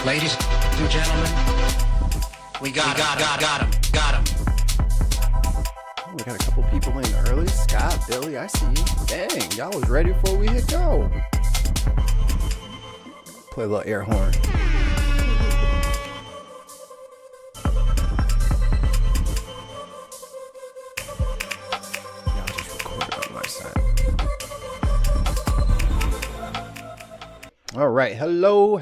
Ladies and gentlemen, we got him. We got a couple people in early. Scott, Billy, I see you. Dang, y'all was ready before we hit go. Play a little air horn. Y'all just recorded on my side. All right, hello,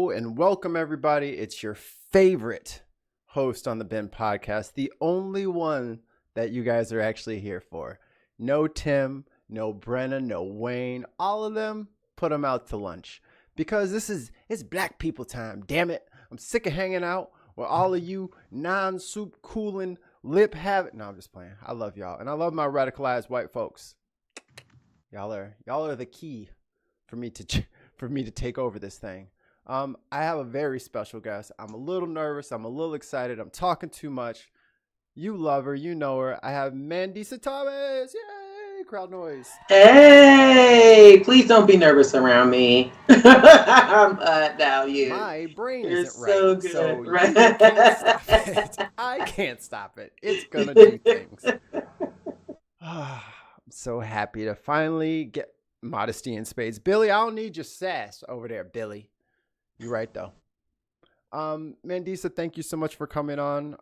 and welcome everybody. It's your favorite host on the Ben podcast, the only one that you guys are actually here for. No Tim, no Brenna, no Wayne. All of them, put them out to lunch. Because it's black people time, damn it. I'm sick of hanging out with all of you non-soup cooling, lip having. No, I'm just playing. I love y'all. And I love my radicalized white folks. Y'all are the key for me to take over this thing. I have a very special guest. I'm a little nervous. I'm a little excited. I'm talking too much. You love her. You know her. I have Mandisa Thomas. Yay! Crowd noise. Hey, please don't be nervous around me. Now you. My brain You're isn't so right. good. So Right. you can't stop it. I can't stop it. It's going to do things. I'm so happy to finally get modesty in spades. Billy, I don't need your sass over there, Billy. You're right, though. Mandisa, thank you so much for coming on.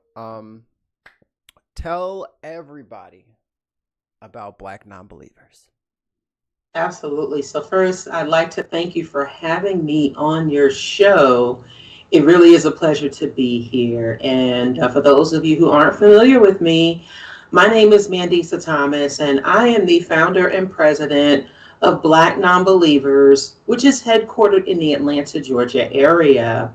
Tell everybody about Black Non-Believers. Absolutely. So first, I'd like to thank you for having me on your show. It really is a pleasure to be here. And for those of you who aren't familiar with me, my name is Mandisa Thomas, and I am the founder and president of Black Non-Believers, which is headquartered in the Atlanta, Georgia area.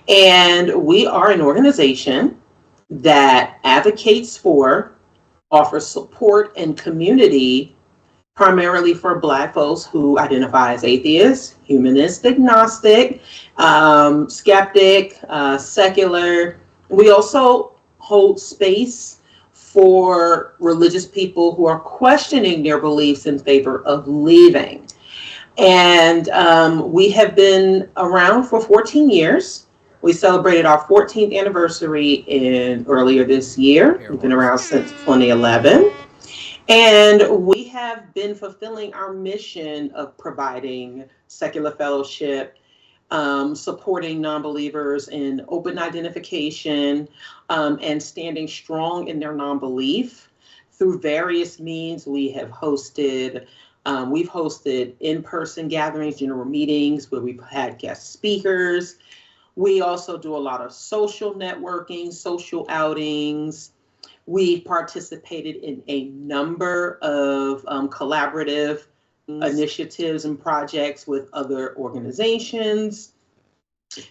And we are an organization that advocates for, offers support and community primarily for Black folks who identify as atheists, humanist, agnostic, skeptic, secular. We also hold space for religious people who are questioning their beliefs in favor of leaving. And we have been around for 14 years. We celebrated our 14th anniversary earlier this year. We've been around since 2011. And we have been fulfilling our mission of providing secular fellowship, supporting non-believers in open identification, and standing strong in their non-belief through various means. We've hosted in-person gatherings, general meetings where we've had guest speakers. We also do a lot of social networking, social outings. We participated in a number of collaborative initiatives and projects with other organizations.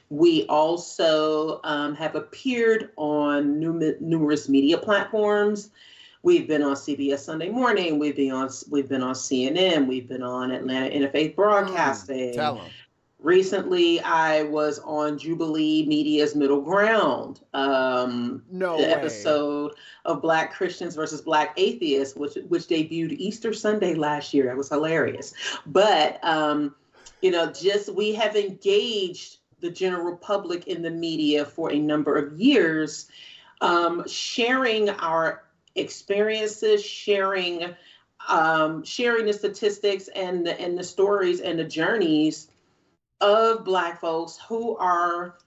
We also have appeared on numerous media platforms. We've been on CBS Sunday Morning. We've been on CNN. We've been on Atlanta Interfaith Broadcasting. Tell them. Recently, I was on Jubilee Media's Middle Ground, episode of Black Christians versus Black Atheists, which debuted Easter Sunday last year. That was hilarious. But, we have engaged the general public in the media for a number of years, sharing our experiences, sharing the statistics and the stories and the journeys of Black folks who are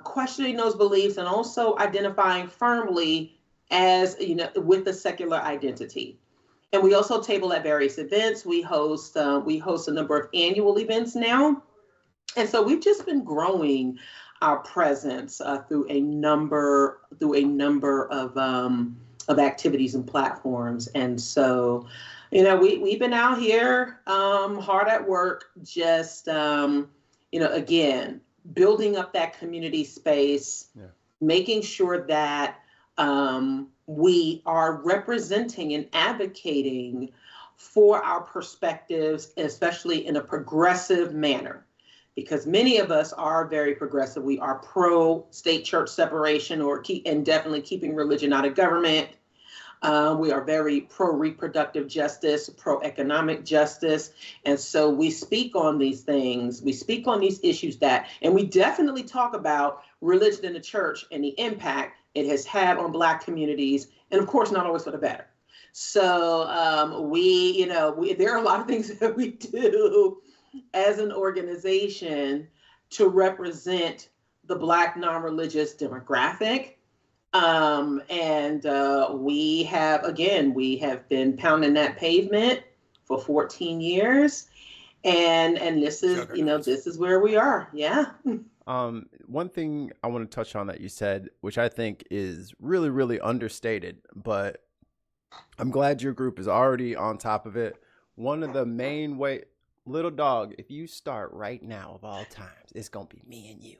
questioning those beliefs and also identifying firmly as, with the secular identity. And we also table at various events. We host a number of annual events now. And so we've just been growing our presence through a number of activities and platforms. And so, we've been out here hard at work, just, again, building up that community space, making sure that we are representing and advocating for our perspectives, especially in a progressive manner, because many of us are very progressive. We are pro state church separation and definitely keeping religion out of government. We are very pro reproductive justice, pro economic justice. And so we speak on these things, we speak on these issues and we definitely talk about religion in the church and the impact it has had on Black communities. And of course, not always for the better. So there are a lot of things that we do as an organization to represent the Black non-religious demographic. We have been pounding that pavement for 14 years. And this is, this is where we are. Yeah. One thing I want to touch on that you said, which I think is really, really understated, but I'm glad your group is already on top of it. One of the main little dog, if you start right now of all times, it's going to be me and you.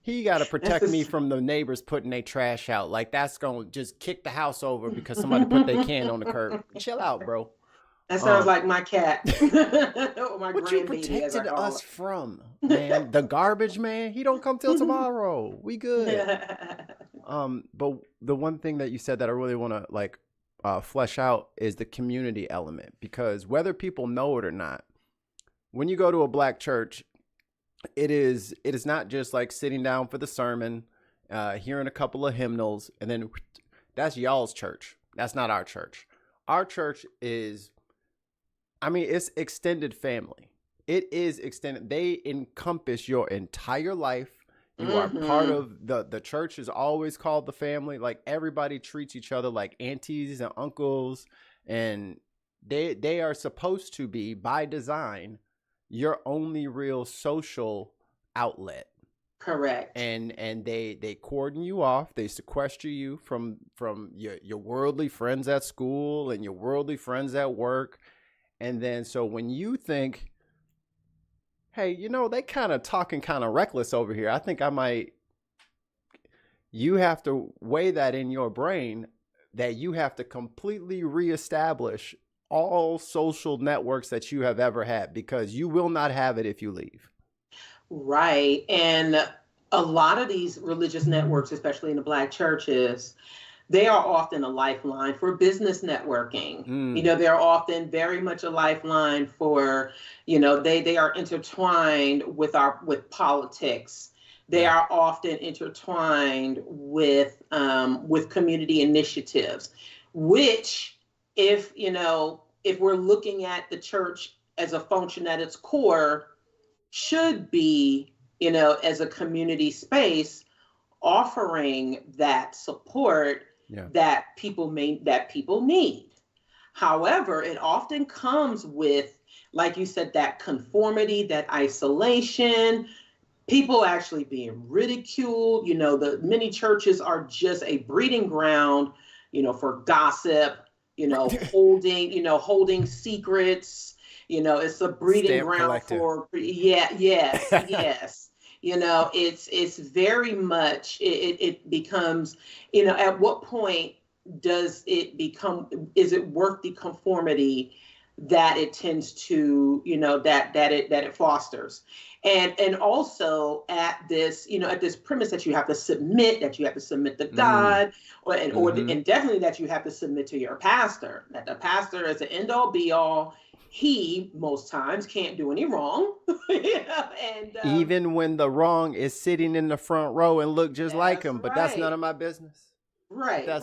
He got to protect me from the neighbors putting their trash out. Like, that's going to just kick the house over because somebody put their can on the curb. Chill out, bro. That sounds like my cat. Or my what you protected us from, man? The garbage man? He don't come till tomorrow. We good. But the one thing that you said that I really want to flesh out is the community element, because whether people know it or not, when you go to a Black church, it is not just like sitting down for the sermon, hearing a couple of hymnals, and then that's y'all's church. That's not our church. Our church is, it's extended family. It is extended. They encompass your entire life. You are part of the church is always called the family. Like, everybody treats each other like aunties and uncles, and they are supposed to be, by design, your only real social outlet. Correct. And they cordon you off. They sequester you from your worldly friends at school and your worldly friends at work. And then so when you think, hey, they kind of talking kind of reckless over here, I think I might, you have to weigh that in your brain that you have to completely reestablish all social networks that you have ever had, because you will not have it if you leave. Right. And a lot of these religious networks, especially in the Black churches, they are often a lifeline for business networking. They're often very much a lifeline for, they are intertwined with politics. They are often intertwined with community initiatives, which, if we're looking at the church as a function at its core, should be, as a community space, offering that support that people need. However, it often comes with, like you said, that conformity, that isolation, people actually being ridiculed. The many churches are just a breeding ground, for gossip, holding secrets. It's a breeding ground for, yes. It's very much, it becomes, at what point is it worth the conformity that it tends to, that it fosters? And also at this premise that you have to submit to God, and definitely that you have to submit to your pastor, that the pastor is the end all be all. He most times can't do any wrong. And even when the wrong is sitting in the front row and look just like him, but that's none of my business. Right. That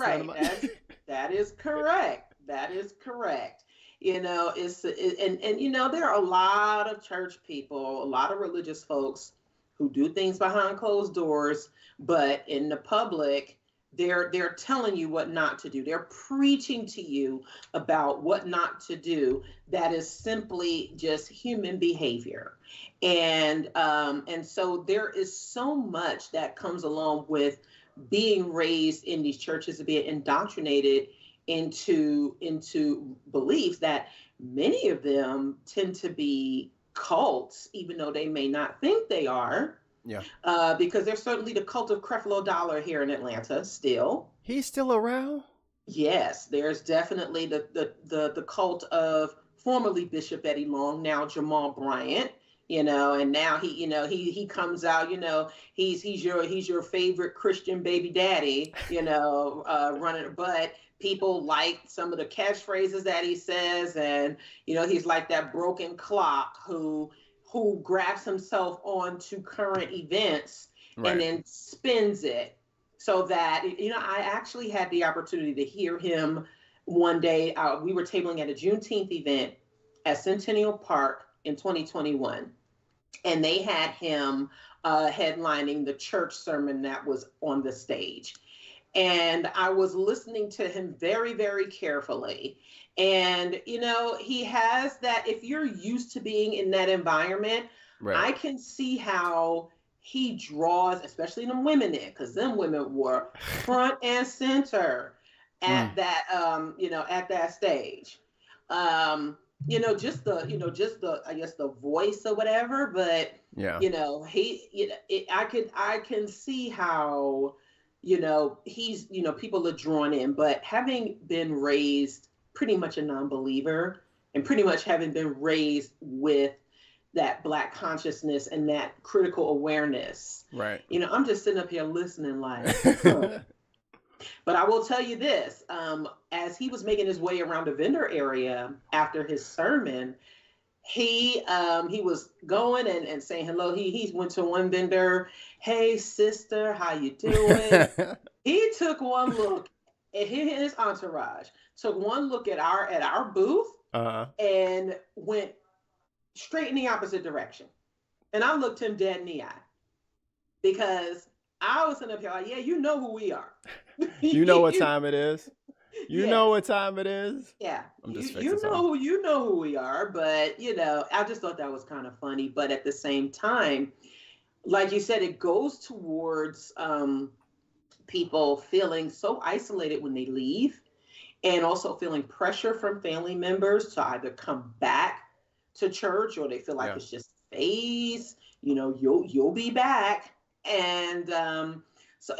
is correct. That is correct. There are a lot of church people, a lot of religious folks who do things behind closed doors, but in the public, they're telling you what not to do. They're preaching to you about what not to do. That is simply just human behavior. And so there is so much that comes along with being raised in these churches, being indoctrinated into beliefs that many of them tend to be cults, even though they may not think they are. Yeah. Because there's certainly the cult of Creflo Dollar here in Atlanta still. He's still around? Yes, there's definitely the cult of formerly Bishop Eddie Long, now Jamal Bryant. And now he comes out, he's your favorite Christian baby daddy, running. But people like some of the catchphrases that he says, and he's like that broken clock who grabs himself onto current events and then spins it so that I actually had the opportunity to hear him one day. We were tabling at a Juneteenth event at Centennial Park in 2021, and they had him headlining the church sermon that was on the stage. And I was listening to him very, very carefully. And, he has that, if you're used to being in that environment, I can see how he draws, especially them women in, because them women were front and center at that, at that stage. Just the I guess the voice or whatever, but I can see how he's people are drawn in. But having been raised pretty much a non-believer, and pretty much having been raised with that Black consciousness and that critical awareness, I'm just sitting up here listening like, huh. But I will tell you this, as he was making his way around the vendor area after his sermon, he was going and saying hello. He went to one vendor, "Hey sister, how you doing?" He took one look at his entourage, took one look at our booth, and went straight in the opposite direction. And I looked him dead in the eye, because I was sitting up here like, yeah, you know who we are. You know what time it is. You know what time it is. Yeah, you know who we are. But I just thought that was kind of funny. But at the same time, like you said, it goes towards people feeling so isolated when they leave, and also feeling pressure from family members to either come back to church, or they feel like it's just a phase. You'll be back. And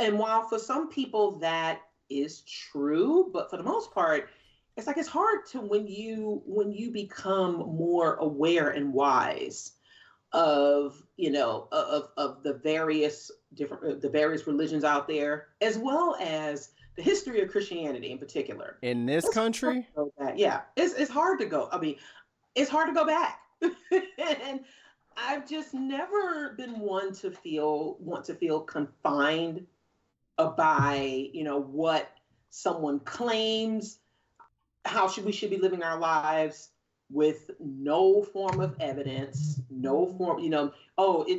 and while for some people that is true, but for the most part, it's like it's hard to when you become more aware and wise of of the various religions out there, as well as the history of Christianity in particular. In this country, it's hard to go. I mean, it's hard to go back. And I've just never been one to want to feel confined by what someone claims, how we should be living our lives, with no form of evidence, no form,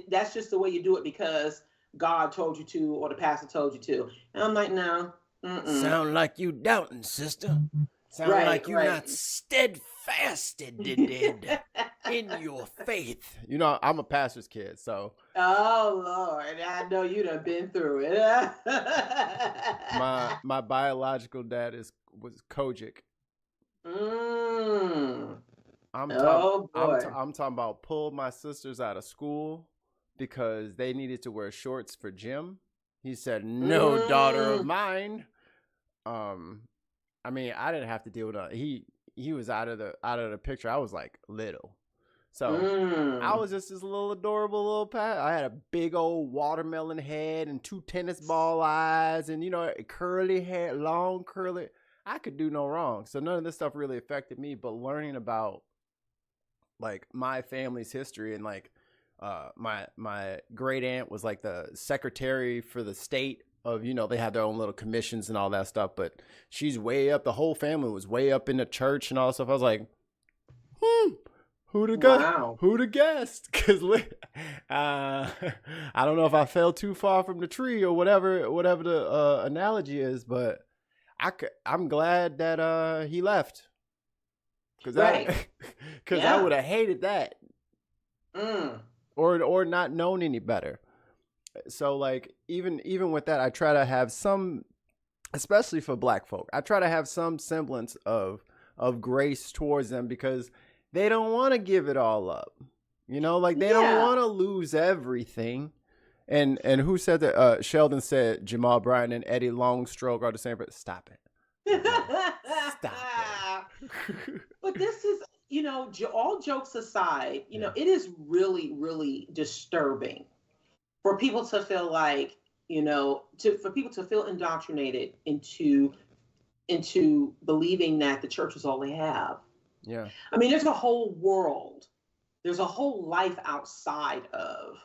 that's just the way you do it because God told you to, or the pastor told you to. And I'm like, no. Sound like you doubting, sister. Sound like you're not steadfasted in your faith. I'm a pastor's kid, so. Oh Lord, I know you done been through it. my biological dad was Kojic. I'm talking about pull my sisters out of school because they needed to wear shorts for gym. He said, "No, daughter of mine." I mean, I didn't have to deal with it. He was out of the picture. I was like little. So I was just this little adorable little pat. I had a big old watermelon head and 2 tennis ball eyes and, curly hair, long curly. I could do no wrong. So none of this stuff really affected me. But learning about like my family's history and like my great aunt was like the secretary for the state of, they had their own little commissions and all that stuff. But she's way up. The whole family was way up in the church and all that stuff. I was like, Who'd have guessed? Because I don't know if I fell too far from the tree or whatever the analogy is, but I'm glad that he left. Because I would have hated that, or not known any better. So like even with that, I try to have some, especially for Black folk, I try to have some semblance of grace towards them because they don't want to give it all up. They don't want to lose everything. And who said that? Sheldon said Jamal Bryant and Eddie Longstroke are the same. But stop it. Stop it. But this is, all jokes aside, it is really, really disturbing for people to feel like, for people to feel indoctrinated into believing that the church is all they have. Yeah. I mean, there's a whole world, there's a whole life outside of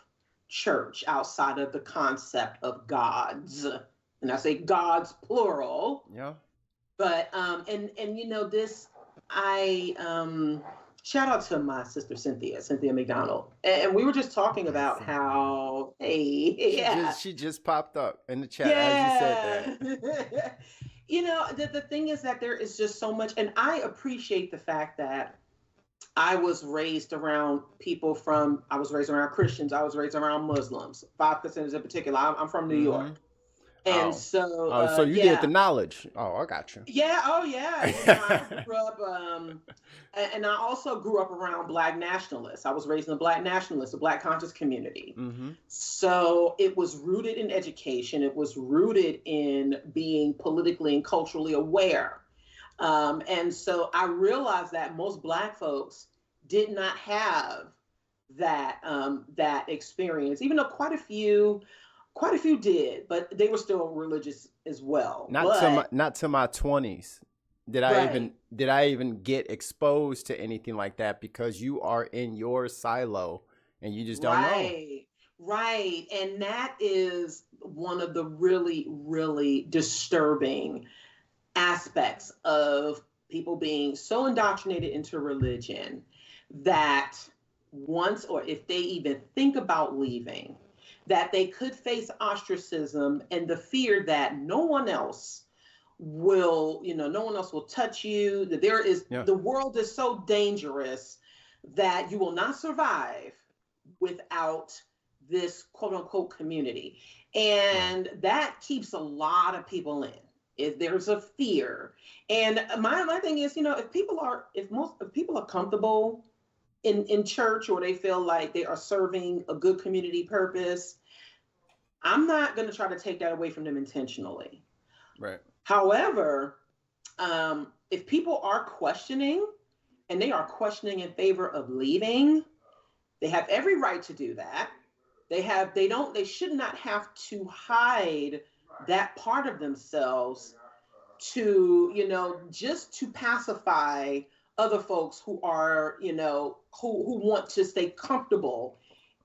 church, outside of the concept of gods. And I say gods plural. Yeah. But this, I shout out to my sister Cynthia McDonald. And we were just talking about how, hey, yeah. She just popped up in the chat Yeah. as you said that. The thing is that there is just so much, and I appreciate the fact that I was raised around I was raised around Christians, I was raised around Muslims, 5% in particular. I'm from New York. And so you did the knowledge. Oh, I got you. Yeah. Oh, yeah. I grew up, and I also grew up around Black nationalists. I was raised in a Black nationalist, a Black conscious community. Mm-hmm. So it was rooted in education. It was rooted in being politically and culturally aware. And so I realized that most Black folks did not have that experience, even though quite a few did, but they were still religious as well. Not to my 20s did I even get exposed to anything like that, because you are in your silo and you just don't know. Right. And that is one of the really, really disturbing aspects of people being so indoctrinated into religion that once, or if they even think about leaving, that they could face ostracism and the fear that no one else will touch you, that the world is so dangerous that you will not survive without this quote unquote community. And that keeps a lot of people in. If there's a fear. And my thing is, if people are comfortable in church, or they feel like they are serving a good community purpose, I'm not going to try to take that away from them intentionally. Right. However, if people are questioning, and they are questioning in favor of leaving, they have every right to do that. They should not have to hide that part of themselves to, just to pacify other folks who are, who want to stay comfortable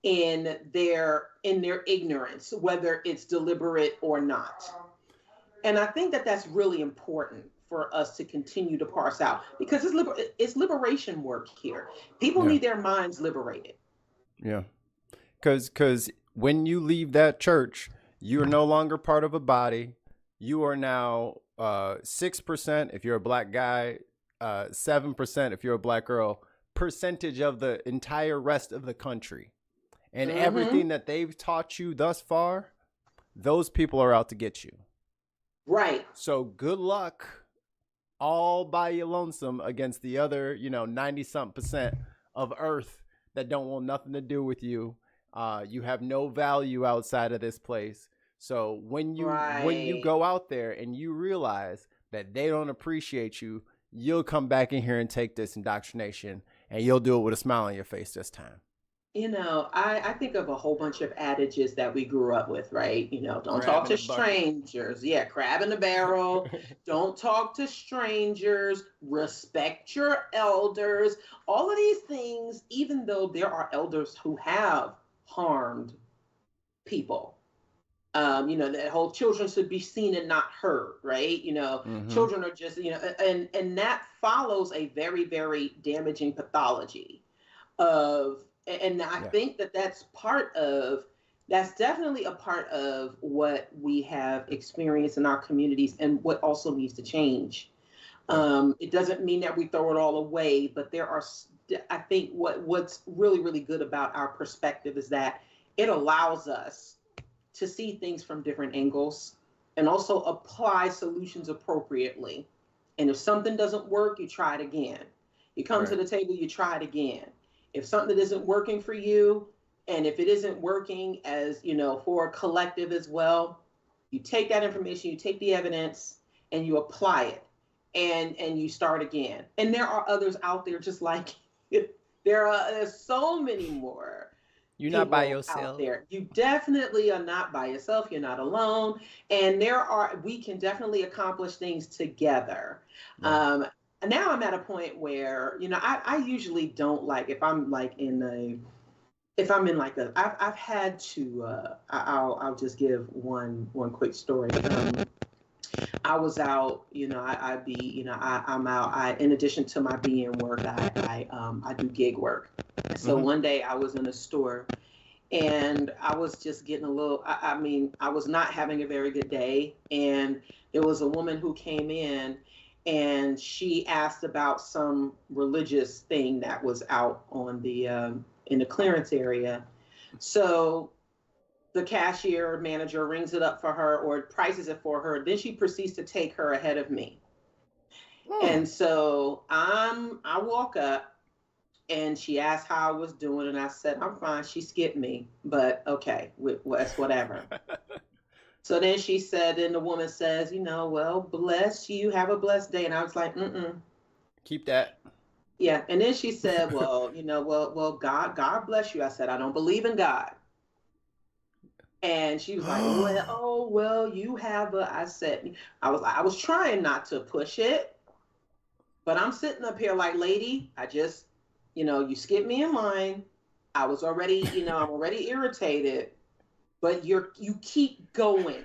in their ignorance, whether it's deliberate or not. And I think that that's really important for us to continue to parse out, because it's liberation work here. People need their minds liberated. Yeah. Because when you leave that church, you are no longer part of a body. You are now 6% if you're a Black guy, 7% if you're a Black girl, percentage of the entire rest of the country. And everything that they've taught you thus far, those people are out to get you. Right. So good luck all by your lonesome against the other, 90-something% of Earth that don't want nothing to do with you. You have no value outside of this place. So when you go out there and you realize that they don't appreciate you, you'll come back in here and take this indoctrination, and you'll do it with a smile on your face this time. I think of a whole bunch of adages that we grew up with, right? Don't talk to strangers. Yeah, crab in the barrel. Don't talk to strangers. Respect your elders. All of these things, even though there are elders who have harmed people. That whole children should be seen and not heard, right? Children are just, and that follows a very, very damaging pathology of. And I think that's definitely a part of what we have experienced in our communities, and what also needs to change. It doesn't mean that we throw it all away, but I think what's really, really good about our perspective is that it allows us to see things from different angles and also apply solutions appropriately. And if something doesn't work, you try it again. You come to the table, you try it again. If something isn't working for you, and if it isn't working as, for a collective as well, you take that information, you take the evidence, and you apply it. and you start again. And there are others out there just like you. There's so many more You're not by people out yourself. there. You definitely are not by yourself. You're not alone. And we can definitely accomplish things together. Yeah. Now I'm at a point where, I usually don't like, if I'm like if I'm in like I've had to, I'll just give one quick story. I was out, I'm out. In addition to my being work, I do gig work. So one day I was in a store and I was just getting a little, I was not having a very good day. And there was a woman who came in and she asked about some religious thing that was out on in the clearance area. So the cashier manager rings it up for her or prices it for her. Then she proceeds to take her ahead of me. And so I walk up and she asked how I was doing. And I said, I'm fine. She skipped me, but okay, that's whatever. So then then the woman says, well, bless you. Have a blessed day. And I was like, Keep that. Yeah. And then she said, well, well, God bless you. I said, I don't believe in God. And she was like, well, you have I said, I was trying not to push it, but I'm sitting up here like, lady, I just, you skipped me in line. I was already, I'm already irritated, but you keep going.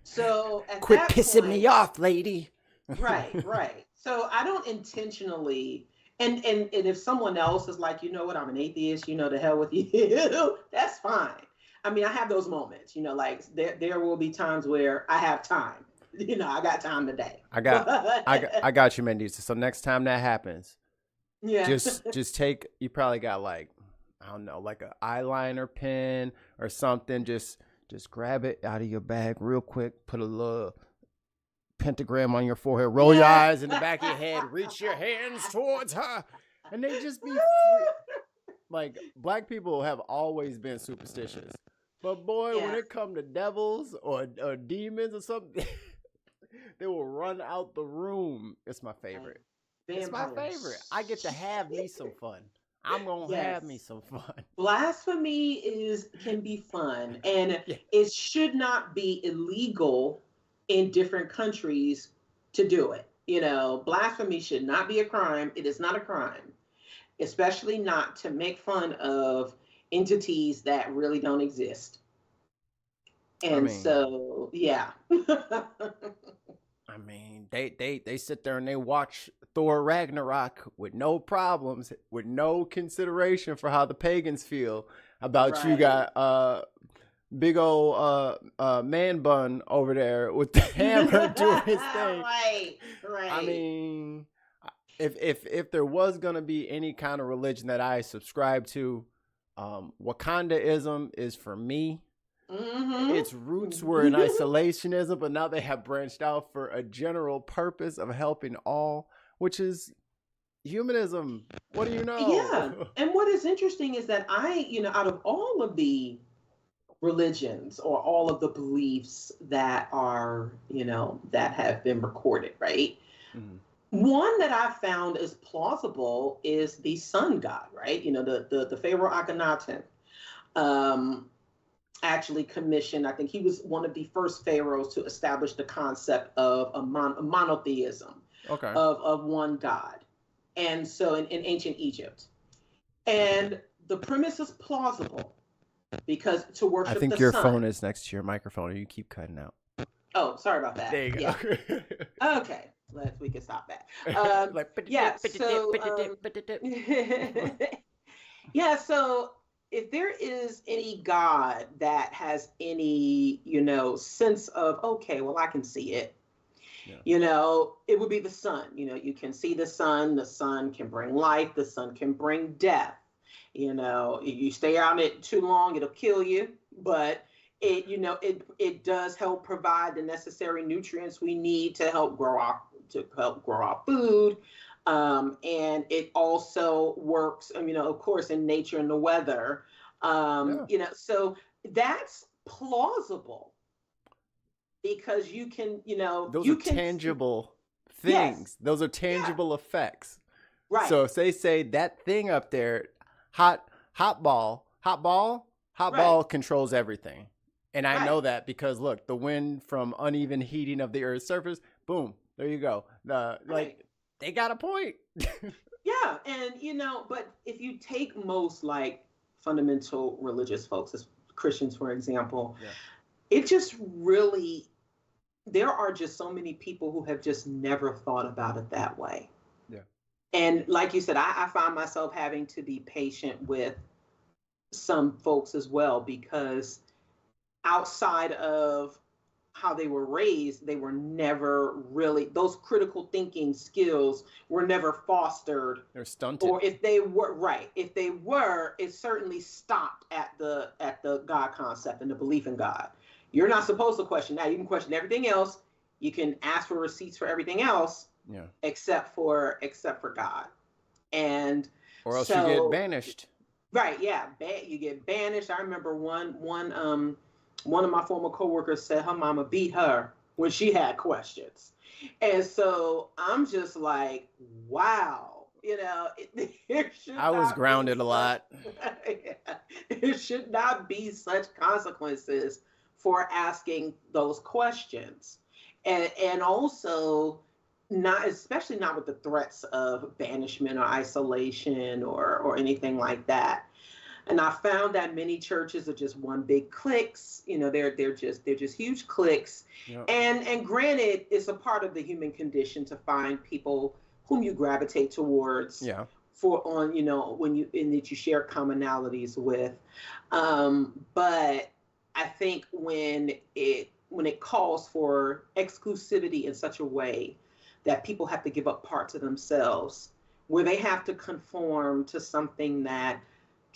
So quit pissing me off, lady. Right. So I don't intentionally, and if someone else is like, you know what, I'm an atheist, the hell with you, that's fine. I mean, I have those moments, like there will be times where I have time, I got time today. I got you, Mandisa. So next time that happens, yeah, just take, you probably got like, I don't know, like an eyeliner pen or something. Just grab it out of your bag real quick, put a little pentagram on your forehead, roll your eyes in the back of your head, reach your hands towards her, and they just be like, black people have always been superstitious, but boy, when it come to devils or demons or something, they will run out the room. It's my favorite. It's my favorite. I get to have me some fun. I'm gonna have me some fun. Blasphemy can be fun, and it should not be illegal in different countries to do it. Blasphemy should not be a crime. It is not a crime, especially not to make fun of entities that really don't exist. And so, yeah. I mean, they sit there and they watch Thor Ragnarok with no problems, with no consideration for how the pagans feel about you got big old man bun over there with the hammer doing his thing. Right. I mean, if there was gonna be any kind of religion that I subscribe to, Wakandaism is for me. Its roots were in isolationism, but now they have branched out for a general purpose of helping all, which is humanism. What do you know? Yeah. And what is interesting is that out of all of the religions or all of the beliefs that are, that have been recorded, right? One that I found is plausible is the sun god, right? The Pharaoh Akhenaten. Actually commissioned, I think he was one of the first pharaohs to establish the concept of a monotheism, of one god. And so in ancient Egypt. And the premise is plausible because to worship the sun. I think your phone is next to your microphone, or you keep cutting out. Oh, sorry about that. There you go. Yeah. Okay, we can stop that. So if there is any God that has any, sense of, okay, well, I can see it, it would be the sun. You can see the sun can bring life, the sun can bring death. You stay on it too long, it'll kill you, but it does help provide the necessary nutrients we need to help grow our food. And it also works, of course, in nature and the weather. So that's plausible because you can, those are tangible things. Those are tangible effects. Right. So if they say that thing up there, hot ball controls everything. And I know that because look, the wind from uneven heating of the Earth's surface, boom, there you go. They got a point. Yeah, and but if you take most like fundamental religious folks, as Christians, for example, it just really, there are just so many people who have just never thought about it that way. Yeah. And like you said, I find myself having to be patient with some folks as well, because outside of how they were raised, they were never really, those critical thinking skills were never fostered. They're stunted. Or if they were, it certainly stopped at the God concept and the belief in God. You're not supposed to question that. You can question everything else. You can ask for receipts for everything else, except for God. And or else you get banished. Right, yeah. You get banished. I remember one of my former coworkers said her mama beat her when she had questions. And so I'm just like, wow, I was grounded a lot. It should not be such consequences for asking those questions. And also especially not with the threats of banishment or isolation or anything like that. And I found that many churches are just one big cliques. They're just huge cliques. Yep. And granted, it's a part of the human condition to find people whom you gravitate towards. Yeah. When that you share commonalities with. But I think when it calls for exclusivity in such a way that people have to give up parts of themselves, where they have to conform to something that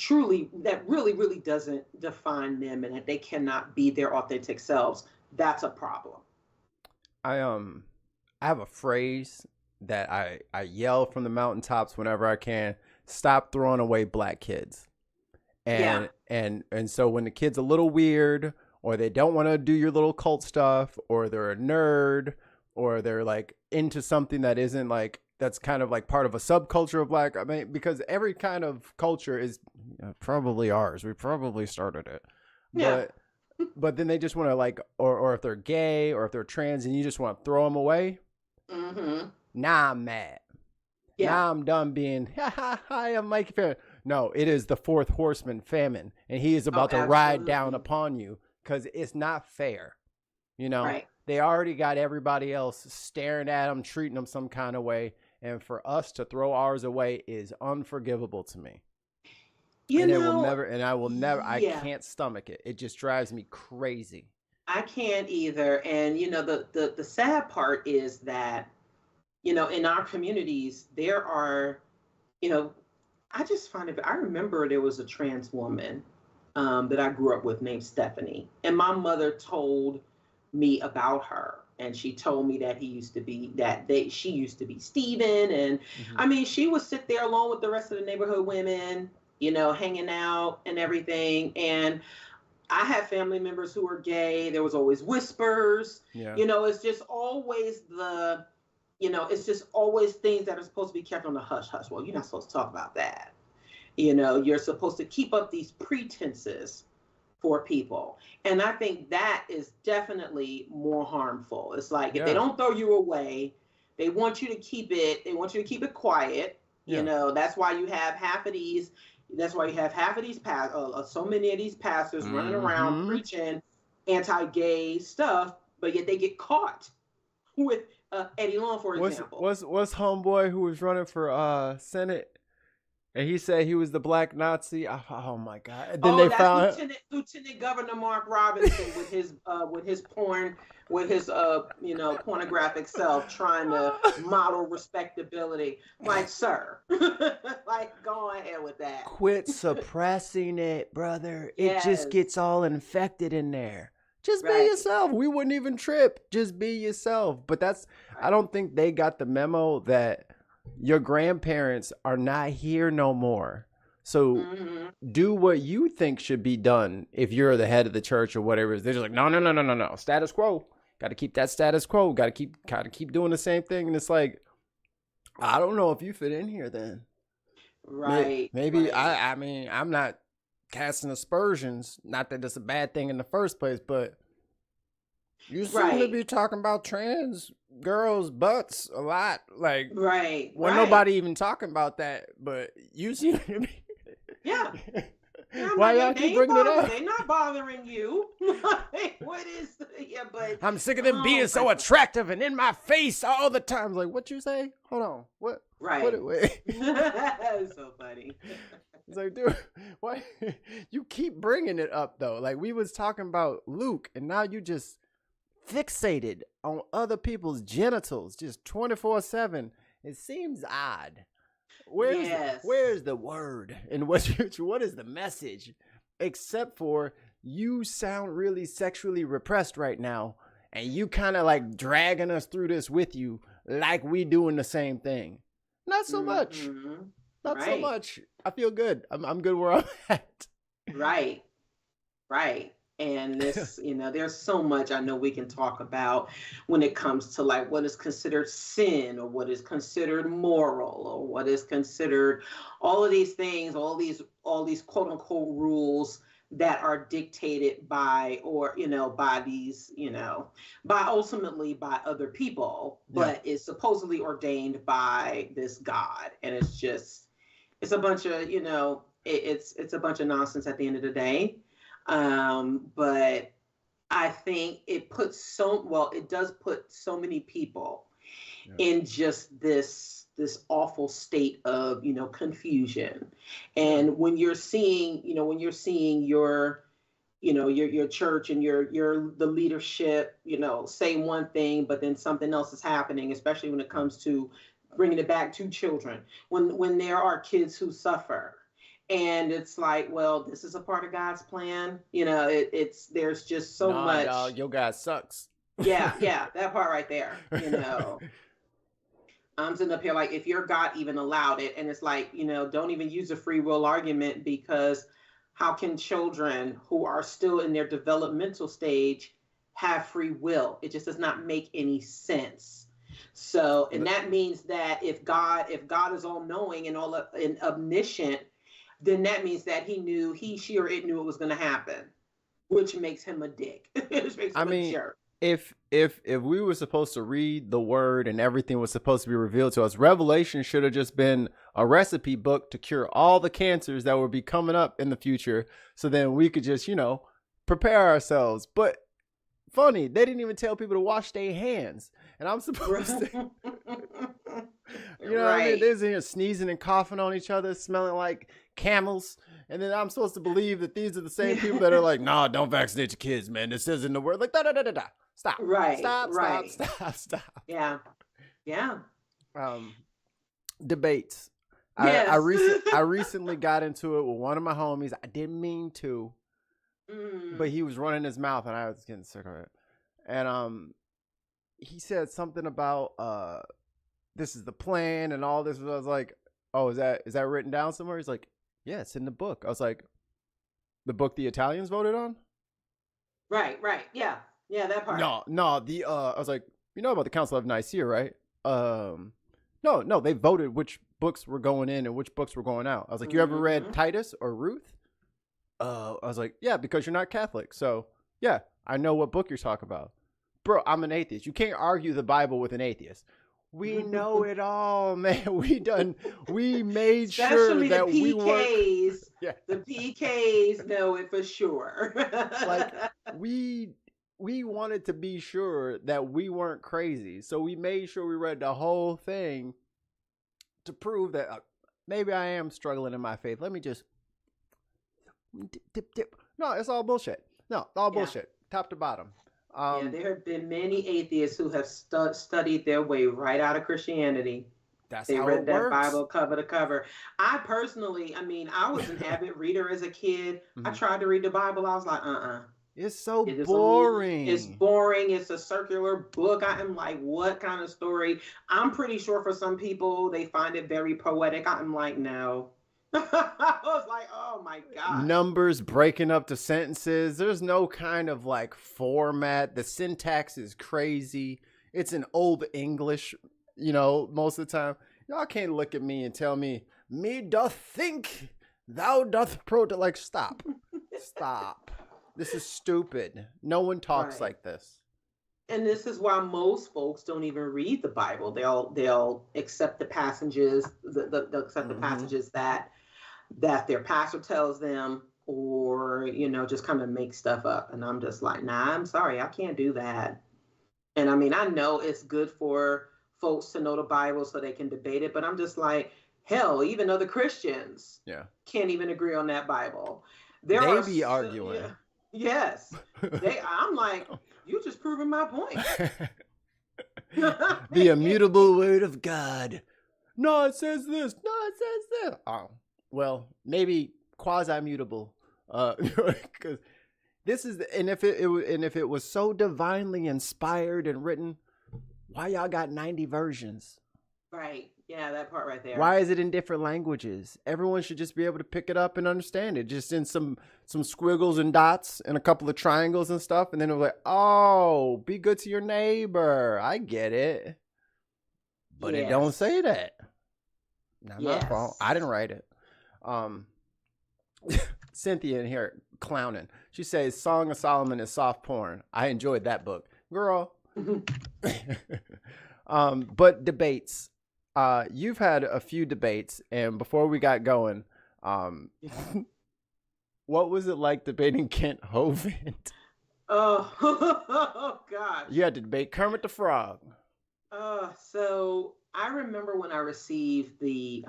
really doesn't define them, and that they cannot be their authentic selves, that's a problem. I have a phrase that I yell from the mountaintops whenever I can: stop throwing away black kids. And so when the kid's a little weird, or they don't want to do your little cult stuff, or they're a nerd, or they're like into something that isn't like, that's kind of like part of a subculture of black. I mean, because every kind of culture is probably ours. We probably started it. Yeah. But then they just want to like, or if they're gay or if they're trans and you just want to throw them away. Mm-hmm. Nah, I'm mad. Yeah. Now I'm done being, hi, I'm Mike Fair. No, it is the fourth horseman, famine. And he is about to ride down upon you because it's not fair. Right. They already got everybody else staring at them, treating them some kind of way. And for us to throw ours away is unforgivable to me. I can't stomach it. It just drives me crazy. I can't either. And, the sad part is that, in our communities, there are, I just find it, I remember there was a trans woman that I grew up with named Stephanie. And my mother told me about her. And she told me that she used to be Steven. And I mean, she would sit there along with the rest of the neighborhood women, hanging out and everything. And I had family members who were gay. There was always whispers. Yeah. It's just always it's just always things that are supposed to be kept on the hush hush. Well, you're not supposed to talk about that. You're supposed to keep up these pretenses for people. And I think that is definitely more harmful. It's like, if they don't throw you away, they want you to keep it quiet. Yeah. That's why you have half of these so many of these pastors running around preaching anti-gay stuff, but yet they get caught with Eddie Long, for example. What's homeboy who was running for Senate? And he said he was the black Nazi. Oh my God! And then they found Lieutenant Governor Mark Robinson with his pornographic self, trying to model respectability. Like, sir, like, go ahead with that. Quit suppressing it, brother. It just gets all infected in there. Just be yourself. We wouldn't even trip. Just be yourself. But I don't think they got the memo that your grandparents are not here no more. So do what you think should be done if you're the head of the church or whatever. They're just like, no. Status quo. got to keep that status quo. Got to keep doing the same thing. And it's like, I don't know if you fit in here then. Right. Maybe right. I mean, I'm not casting aspersions. Not that it's a bad thing in the first place, but you seem to be talking about trans girls' butts a lot. Like, when nobody even talking about that, but you seem to be. Yeah. Why y'all keep bringing it up? They're not bothering you. What is? Yeah, but I'm sick of them being so attractive and in my face all the time. Like, what you say? Hold on. What? Right. That's so funny. It's like, dude, why you keep bringing it up though? Like, we was talking about Luke, and now you just fixated on other people's genitals, just 24/7. It seems odd. Where's the word? And what is the message? Except for you sound really sexually repressed right now, and you kind of like dragging us through this with you, like we doing the same thing. Not so much. Not so much. I feel good. I'm good where I'm at. Right. And this, there's so much I know we can talk about when it comes to like what is considered sin, or what is considered moral, or what is considered all of these things, all these quote unquote rules that are dictated by, or, by these, ultimately by other people, but is supposedly ordained by this God. And it's a bunch of, it's a bunch of nonsense at the end of the day. But I think it does put so many people in just this awful state of, confusion. And when you're seeing your church and the leadership, say one thing, but then something else is happening, especially when it comes to bringing it back to children, when there are kids who suffer. And it's like, well, this is a part of God's plan. There's just so much. Dog, your God sucks. Yeah, that part right there. I'm sitting up here like, if your God even allowed it, and it's like, don't even use a free will argument, because how can children who are still in their developmental stage have free will? It just does not make any sense. So, and that means that if God is all knowing and and omniscient, then that means that he, she, or it knew it was going to happen, which makes him a dick. Which makes him a jerk. If we were supposed to read the word and everything was supposed to be revealed to us, Revelation should have just been a recipe book to cure all the cancers that would be coming up in the future. So then we could just, prepare ourselves. But funny, they didn't even tell people to wash their hands. And I'm supposed to, what I mean? They're here sneezing and coughing on each other, smelling like camels. And then I'm supposed to believe that these are the same people that are like, nah, don't vaccinate your kids, man. This says in the word, like, da. Stop. Right. Stop. Yeah. Debates. Yes. I recently got into it with one of my homies. I didn't mean to, but he was running his mouth and I was getting sick of it. And he said something about this is the plan and all this. I was like, oh, is that written down somewhere? He's like, yeah, it's in the book. I was like, the book the Italians voted on? Right. Yeah, that part. No. I was like, you know about the Council of Nicaea, right? No, they voted which books were going in and which books were going out. I was like, you ever read Titus or Ruth? I was like, yeah, because you're not Catholic. So, yeah, I know what book you're talking about. Bro, I'm an atheist. You can't argue the Bible with an atheist. We know it all, man. We made sure that we were. Yeah. The PKs know it for sure. Like, we wanted to be sure that we weren't crazy. So we made sure we read the whole thing to prove that maybe I am struggling in my faith. Let me just dip. No, it's all bullshit. No, all bullshit. Top to bottom. There have been many atheists who have studied their way right out of Christianity. They read that Bible cover to cover. I personally, I was an avid reader as a kid. I tried to read the Bible. I was like, It's so boring. It's boring. It's a circular book. I am like, what kind of story? I'm pretty sure for some people, they find it very poetic. I'm like, no, I was like, oh my God. Numbers breaking up the sentences. There's no kind of like format. The syntax is crazy. It's an old English, most of the time. Y'all can't look at me and tell me doth think, thou doth like, stop. Stop. This is stupid. No one talks like this. And this is why most folks don't even read the Bible. They'll accept the passages, they'll accept the passages that their pastor tells them, or just kind of make stuff up. And I'm just like, nah, I'm sorry, I can't do that. And I mean, I know it's good for folks to know the Bible so they can debate it, but I'm just like, hell, even other Christians can't even agree on that Bible. They be arguing. Yes. I'm like, you just proving my point. The immutable word of God. No, it says this. No, it says this. Oh, well, maybe quasi-mutable. Because this is, and if it was so divinely inspired and written, why y'all got 90 versions? Right. Yeah, that part right there. Why is it in different languages? Everyone should just be able to pick it up and understand it. Just in some squiggles and dots and a couple of triangles and stuff. And then it was like, oh, be good to your neighbor. I get it. But it don't say that. Not my fault. I didn't write it. Cynthia in here clowning. She says Song of Solomon is soft porn. I enjoyed that book. Girl. But debates. You've had a few debates, and before we got going, what was it like debating Kent Hovind? Oh gosh. You had to debate Kermit the Frog. So I remember when I received the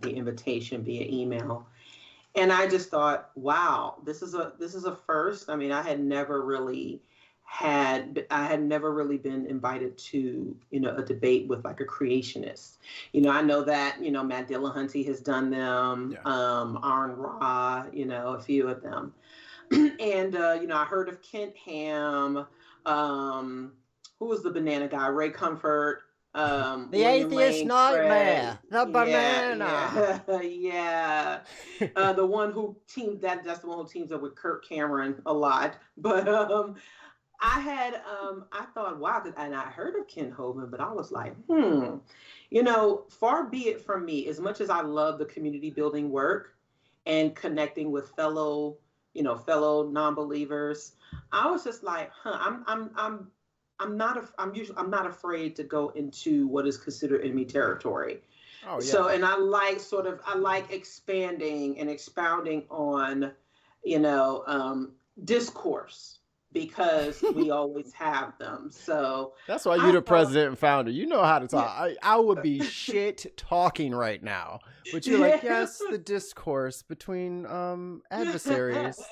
invitation via email, and I just thought, wow, this is a first. I mean, I had never really been invited to, a debate with like a creationist. I know that, Matt Dillahunty has done them, Aaron Ra, a few of them. And, I heard of Kent Ham, who was the banana guy, Ray Comfort, the William atheist Lane nightmare, Craig. The banana. Yeah. The one who that's the one who teams up with Kirk Cameron a lot. But, I thought, wow, and I heard of Kent Hovind, but I was like, far be it from me, as much as I love the community building work and connecting with fellow non-believers, I was just like, I'm not afraid to go into what is considered enemy territory. Oh, yeah. So, and I like expanding and expounding on, discourse, because we always have them. So that's why you're the president and founder. You know how to talk. Yeah. I would be shit talking right now, but you're like, yes, the discourse between adversaries.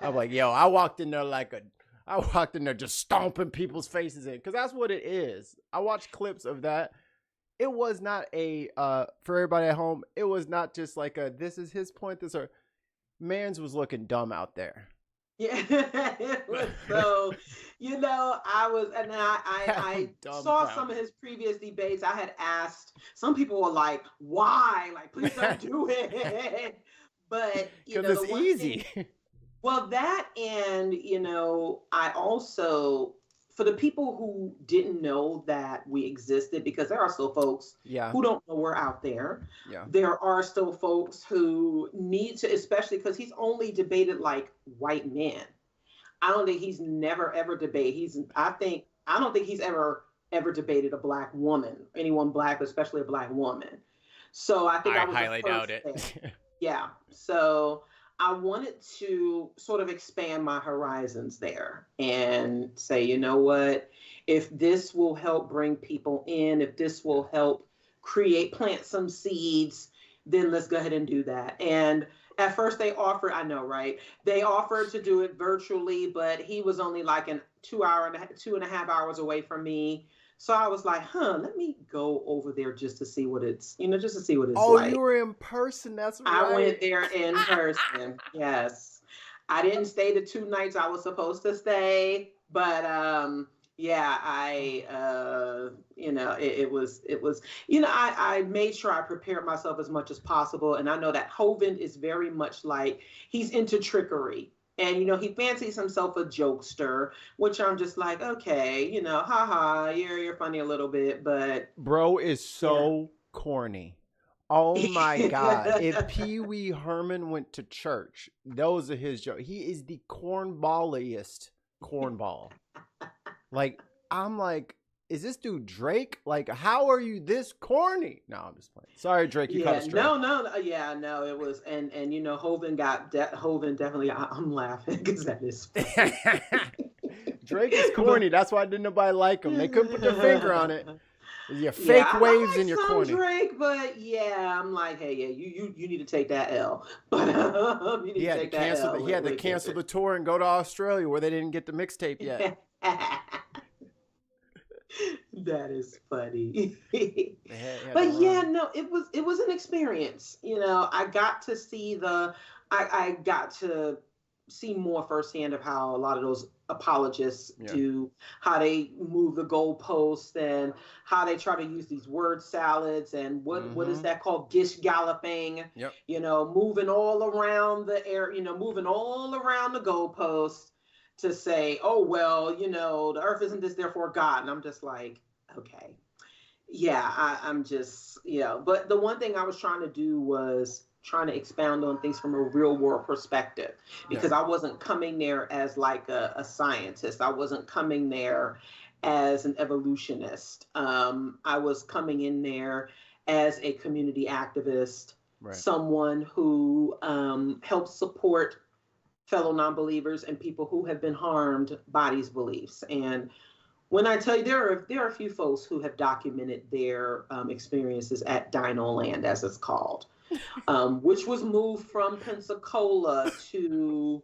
I'm like, yo, I walked in there just stomping people's faces in, because that's what it is. I watched clips of that. It was not for everybody at home, it was not just like this is his point. Mans was looking dumb out there. Yeah, it was so, I saw some of his previous debates. I had asked, some people were like, why? Like, please don't do it. But, because it's easy. Well, that, and, I also, for the people who didn't know that we existed, because there are still folks who don't know we're out there. Yeah. There are still folks who need to, especially because he's only debated like white men. I don't think he's never ever debated. I don't think he's ever debated a black woman, anyone black, especially a black woman. So I think I was highly doubt it. Yeah. So I wanted to sort of expand my horizons there and say, you know what, if this will help bring people in, if this will help plant some seeds, then let's go ahead and do that. And at first they offered, I know, right? They offered to do it virtually, but he was only like 2.5 hours away from me. So I was like, let me go over there just to see what it's, like. Oh, you were in person. That's right. I went there in person. Yes. I didn't stay the 2 nights I was supposed to stay, but Yeah, it was, I made sure I prepared myself as much as possible. And I know that Hovind is very much like he's into trickery. And, he fancies himself a jokester, which I'm just like, okay, haha, you're funny a little bit, but Bro is yeah. so corny. Oh my God. If Pee Wee Herman went to church, those are his jokes. He is the cornballiest cornball. Like, I'm like, is this dude Drake? Like, how are you this corny? No, I'm just playing. Sorry, Drake, you caught a stray. no, yeah, no, it was, and Hovind definitely. I'm laughing because that is funny. Drake is corny. That's why didn't nobody like him. They couldn't put their finger on it. Your Yeah, fake I waves like and your some corny. Drake, but yeah, I'm like, hey, yeah, you need to take that L. But you need He to had to take that cancel. L. He had to cancel the tour and go to Australia where they didn't get the mixtape yet. That is funny. Had to But yeah, run. no, it was an experience. I got to see I got to see more firsthand of how a lot of those apologists Yeah. do, how they move the goalposts and how they try to use these word salads and what is that called? Gish galloping. Yep. Moving all around the air, moving all around the goalposts to say, oh well, the earth isn't this, therefore God. And I'm just like, okay. Yeah, I'm just, but the one thing I was trying to do was trying to expound on things from a real world perspective, because I wasn't coming there as like a scientist. I wasn't coming there as an evolutionist. I was coming in there as a community activist, Right. someone who helps support fellow non-believers and people who have been harmed by these beliefs. And when I tell you, there are a few folks who have documented their experiences at Dino Land, as it's called, which was moved from Pensacola to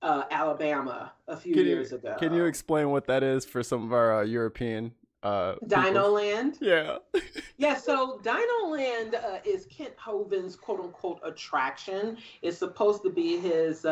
Alabama a few years Can you ago. explain what that is for some of our European people? Dino Land. Yeah. Yeah, so Dino Land is Kent Hovind's quote unquote attraction. It's supposed to be his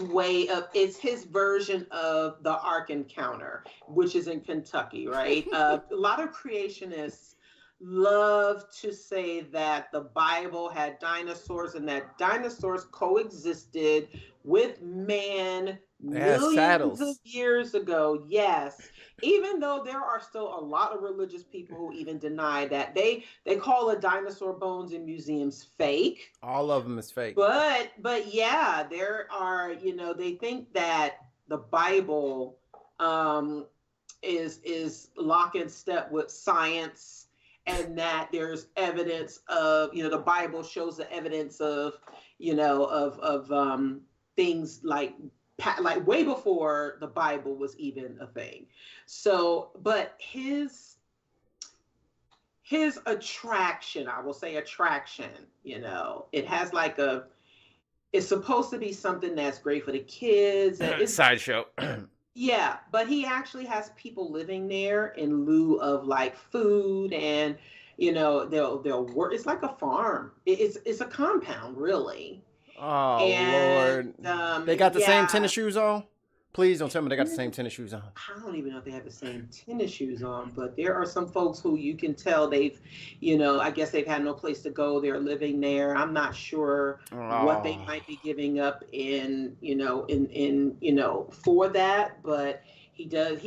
way of, it's his version of the Ark Encounter, which is in Kentucky, right? A lot of creationists love to say that the Bible had dinosaurs and that dinosaurs coexisted with man It has millions of saddles. years ago. Yes, even though there are still a lot of religious people who even deny that. They call the dinosaur bones in museums fake. All of them is fake. But yeah, there are, they think that the Bible um is lock and step with science, and that there's evidence of, the Bible shows the evidence of, things like way before the Bible was even a thing. So, but his attraction, I will say attraction, it has like it's supposed to be something that's great for the kids. It's Sideshow. yeah, but he actually has people living there in lieu of like food, and they'll work. It's like a farm. It's a compound, really. Oh And Lord. They got the same yeah, tennis shoes on? Please don't tell me they got the same tennis shoes on. I don't even know if they have the same tennis shoes on, but there are some folks who you can tell I guess they've had no place to go. They're living there. I'm not sure what they Oh. might be giving up for that, but he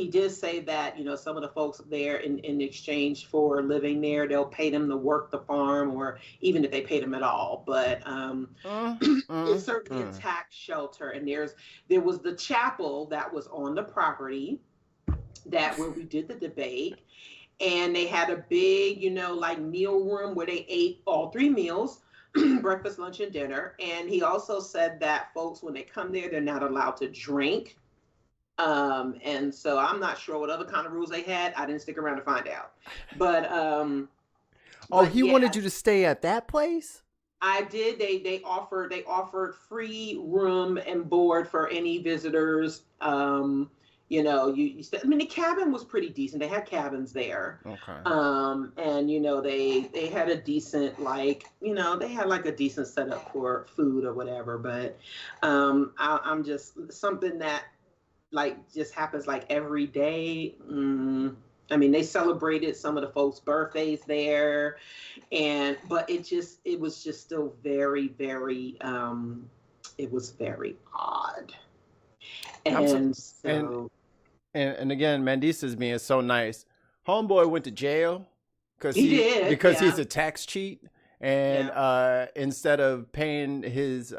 did say that, some of the folks there in exchange for living there, they'll pay them to work the farm, or even if they pay them at all. But it's certainly a tax shelter, and there was the chapel that was on the property that where we did the debate, and they had a big, like meal room where they ate all three meals, breakfast, lunch, and dinner. And he also said that folks, when they come there, they're not allowed to drink. And so I'm not sure what other kind of rules they had. I didn't stick around to find out. But He yeah, wanted you to stay at that place? I did. They offered free room and board for any visitors. I mean, the cabin was pretty decent. They had cabins there. Okay. And they had a decent, they had like a decent setup for food or whatever. But I'm just something that like just happens like every day. I mean, they celebrated some of the folks' birthdays there, but it was just still very, very, it was very odd. And so, and again, Mandisa's being so nice. Homeboy went to jail because he did, because yeah. he's a tax cheat, and instead of paying his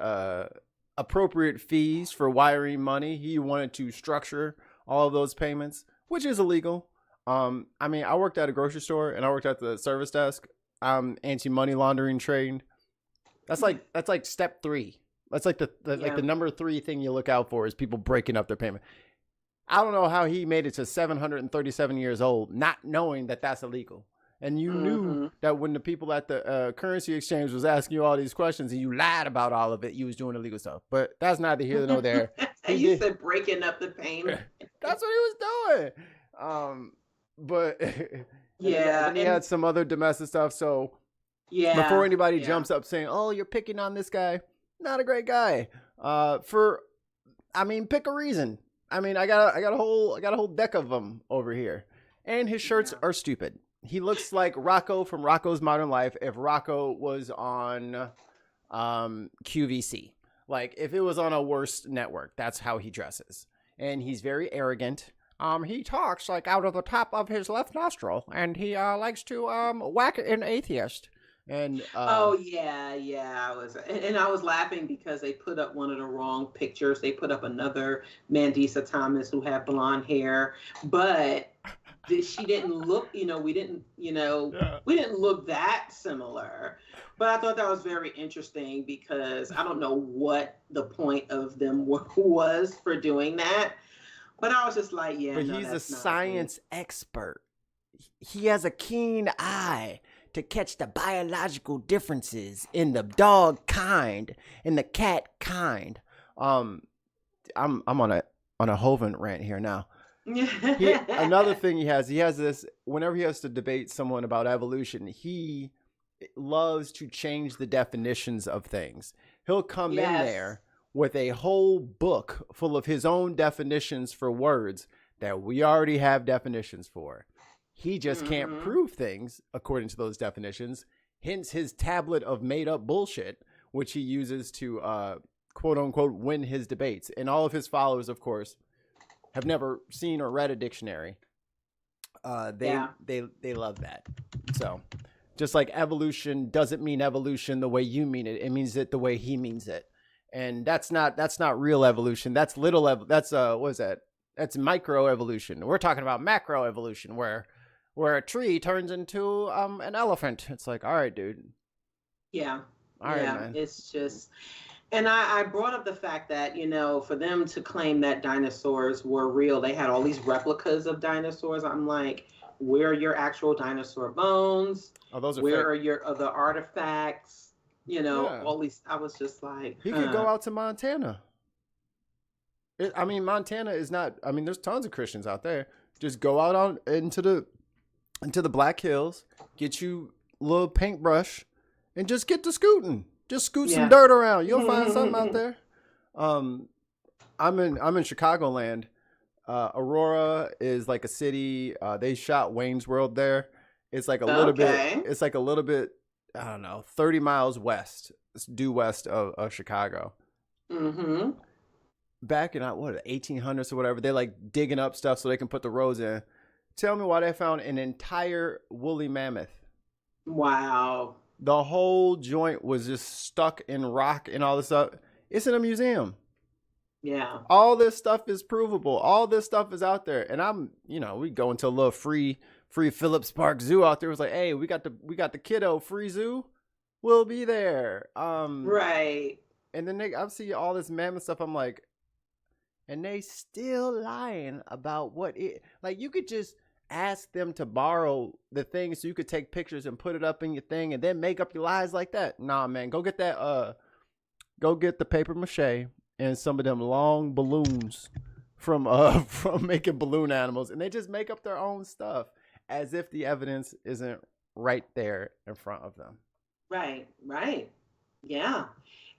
appropriate fees for wiring money, he wanted to structure all of those payments, which is illegal. I mean, I worked at a grocery store and I worked at the service desk. I'm anti-money laundering trained. That's like step 3. That's like like the number 3 thing you look out for is people breaking up their payment. I don't know how he made it to 737 years old, not knowing that that's illegal. And you knew that when the people at the currency exchange was asking you all these questions and you lied about all of it, you was doing illegal stuff. But that's neither here nor there. You said breaking up the payment. That's what he was doing. But and he had some other domestic stuff. So before anybody jumps up saying, "Oh, you're picking on this guy," not a great guy. Pick a reason. I mean, I got a whole deck of them over here, and his shirts are stupid. He looks like Rocco from Rocco's Modern Life if Rocco was on QVC. Like if it was on a worse network, that's how he dresses. And he's very arrogant. He talks like out of the top of his left nostril, and he likes to whack an atheist. And I was laughing because they put up one of the wrong pictures. They put up another Mandisa Thomas who had blonde hair, but she didn't look. We didn't look that similar. But I thought that was very interesting because I don't know what the point of them was for doing that. But I was just like, But he's a science expert. He has a keen eye to catch the biological differences in the dog kind and the cat kind. I'm on a Hovind rant here now. Another thing he has this, whenever he has to debate someone about evolution, he loves to change the definitions of things. He'll come in there with a whole book full of his own definitions for words that we already have definitions for. He just can't prove things according to those definitions, hence his tablet of made-up bullshit, which he uses to, quote-unquote, win his debates. And all of his followers, of course, have never seen or read a dictionary. They love that. So, just like evolution doesn't mean evolution the way you mean it. It means it the way he means it. And that's not real evolution. That's what is that? That's micro evolution. We're talking about macro evolution where a tree turns into an elephant. It's like, all right, dude. Yeah. All right, man. It's just, and I brought up the fact that, for them to claim that dinosaurs were real, they had all these replicas of dinosaurs. I'm like, where are your actual dinosaur bones? Oh, those are where fake. are your other artifacts? All these, I was just like, he could go out to Montana. Montana is not, there's tons of Christians out there. Just go out into the Black Hills, get you a little paintbrush, and just get to scooting. Just scoot some dirt around. You'll find something out there. I'm in Chicagoland. Aurora is like a city. They shot Wayne's World there. It's like a little bit. It's like a little bit. I don't know, 30 miles due west of Chicago. Back in 1800s or whatever, they're like digging up stuff so they can put the roads in. Tell me why they found an entire woolly mammoth. Wow. The whole joint was just stuck in rock and all this stuff. It's in a museum. Yeah. All this stuff is provable. All this stuff is out there. And we go into a little free Phillips Park Zoo out there. It was like, hey, we got the kiddo free zoo. We'll be there. Right. And then I see all this mammoth stuff. I'm like, and they still lying about what it, like, you could just ask them to borrow the thing so you could take pictures and put it up in your thing and then make up your lies like that. Nah, man, go get the paper mache and some of them long balloons from making balloon animals, and they just make up their own stuff as if the evidence isn't right there in front of them. Right. Yeah.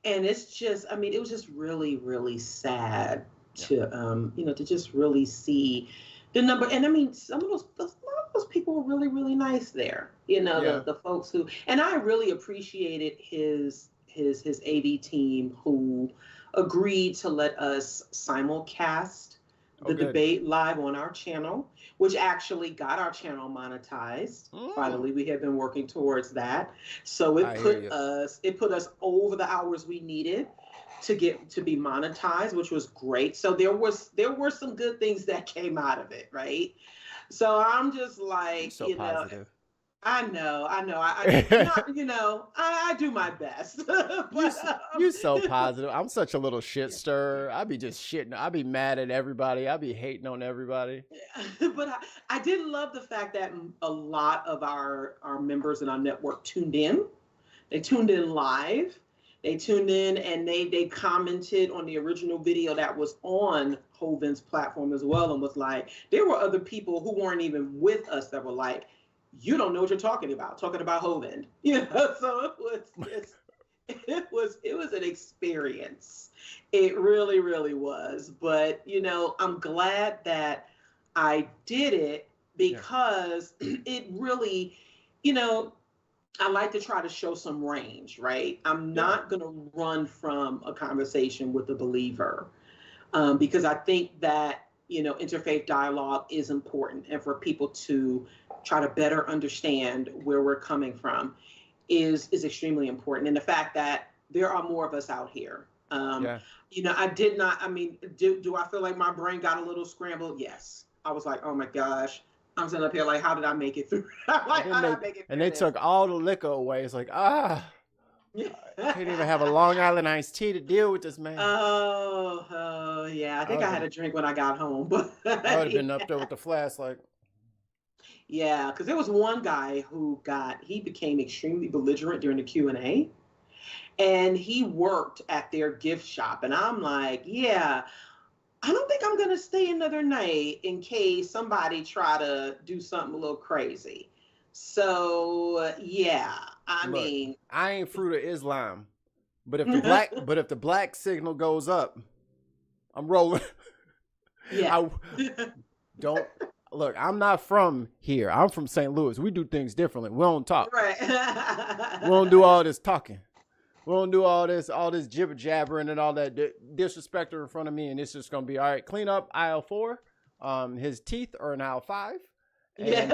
And it's just, it was just really, really sad to just really see the number. And I mean, some of a lot of those people were really, really nice there. Yeah. The folks who, and I really appreciated his AV team who agreed to let us simulcast the debate live on our channel, which actually got our channel monetized. Finally, we have been working towards that. So it put us over the hours we needed to be monetized, which was great. So there were some good things that came out of it, right? So I'm just like, so positive. I know. I do my best. You so positive. I'm such a little shit stirrer. I be just shitting. I be mad at everybody. I be hating on everybody. But I did love the fact that a lot of our members in our network tuned in. They tuned in live. They tuned in and they commented on the original video that was on Hoven's platform as well, and was like, there were other people who weren't even with us that were like, you don't know what you're talking about Hoven. So it was an experience. It really, really was. But I'm glad that I did it, because it really, I like to try to show some range, right? I'm not going to run from a conversation with a believer, because I think that, interfaith dialogue is important, and for people to try to better understand where we're coming from is extremely important. And the fact that there are more of us out here. I did not, I mean, do I feel like my brain got a little scrambled? Yes. I was like, oh my gosh. I'm sitting up here like, how did I make it through? And they took all the liquor away. It's like, I can't even have a Long Island iced tea to deal with this man. Oh, yeah. I think I had a drink when I got home. But I would have been up there with the flask, like. Yeah, because there was one guy who he became extremely belligerent during the Q&A, and he worked at their gift shop. And I'm like, yeah, I don't think I'm going to stay another night in case somebody try to do something a little crazy. So, yeah, I mean, I ain't fruit of Islam, but if the black signal goes up, I'm rolling. Yeah. Look, I'm not from here. I'm from St. Louis. We do things differently. We don't talk. Right. We don't do all this talking. We don't do all this jibber jabbering and all that disrespect in front of me. And it's just going to be, all right, clean up aisle 4. His teeth are in aisle 5. And,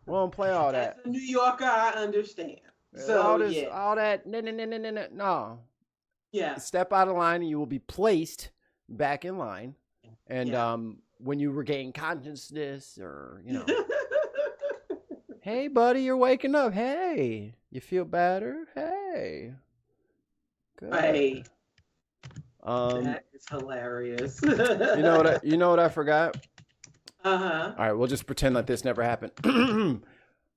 we don't play all that. As a New Yorker, I understand. So all that, no. Yeah. Step out of line and you will be placed back in line. And when you regain consciousness, or hey buddy, you're waking up. Hey, you feel better? Hey, good. Hey, that is hilarious. You know what I forgot? All right, we'll just pretend like this never happened.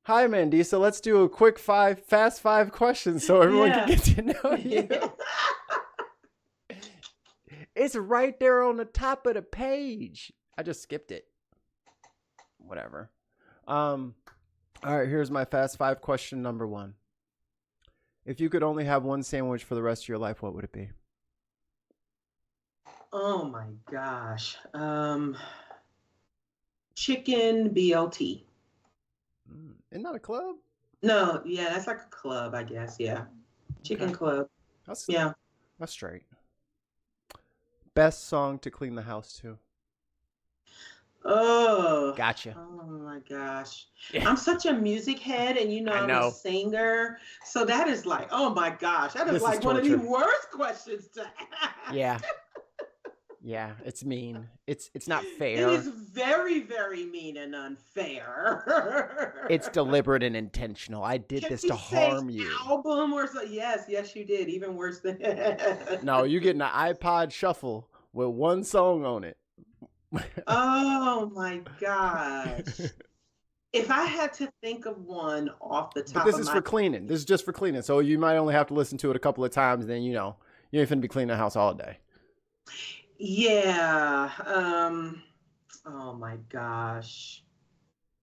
Hi, Mandisa. Let's do a quick fast five questions so everyone can get to know you. It's right there on the top of the page. I just skipped it. Whatever. All right, here's my fast 5 question number 1. If you could only have one sandwich for the rest of your life, what would it be? Oh my gosh. Chicken BLT. Isn't that a club? No, yeah, that's like a club, I guess. Yeah. Chicken club. That's straight. Best song to clean the house to? Oh, gotcha. Oh my gosh. I'm such a music head, and I'm a singer. So that is like, oh my gosh, that is like one of the worst questions to ask. Yeah. Yeah, it's mean. It's not fair. It is very, very mean and unfair. It's deliberate and intentional. I did this to harm you. Album or so? Yes, you did. Even worse than No, you get an iPod shuffle with one song on it. Oh my gosh. If I had to think of one off the top, but this is for cleaning. This is just for cleaning. So you might only have to listen to it a couple of times. Then you ain't finna be cleaning the house all day. Yeah. Oh my gosh.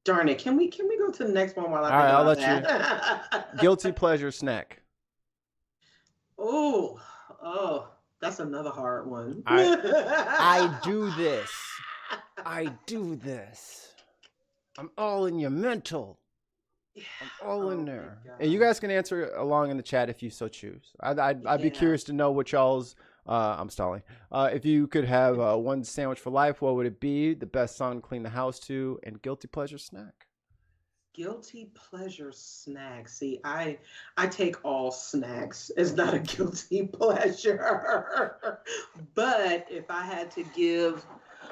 Darn it. Can we go to the next one while I think I'll about let that? you. Guilty pleasure snack. Oh, That's another hard one. I do this. I do this. I'm all in your mental. I'm all in there. And you guys can answer along in the chat if you so choose. I'd be curious to know what y'all's. I'm stalling. If you could have one sandwich for life, what would it be? The best song to clean the house to, and guilty pleasure snack. Guilty pleasure snack. See, I take all snacks. It's not a guilty pleasure. But if I had to give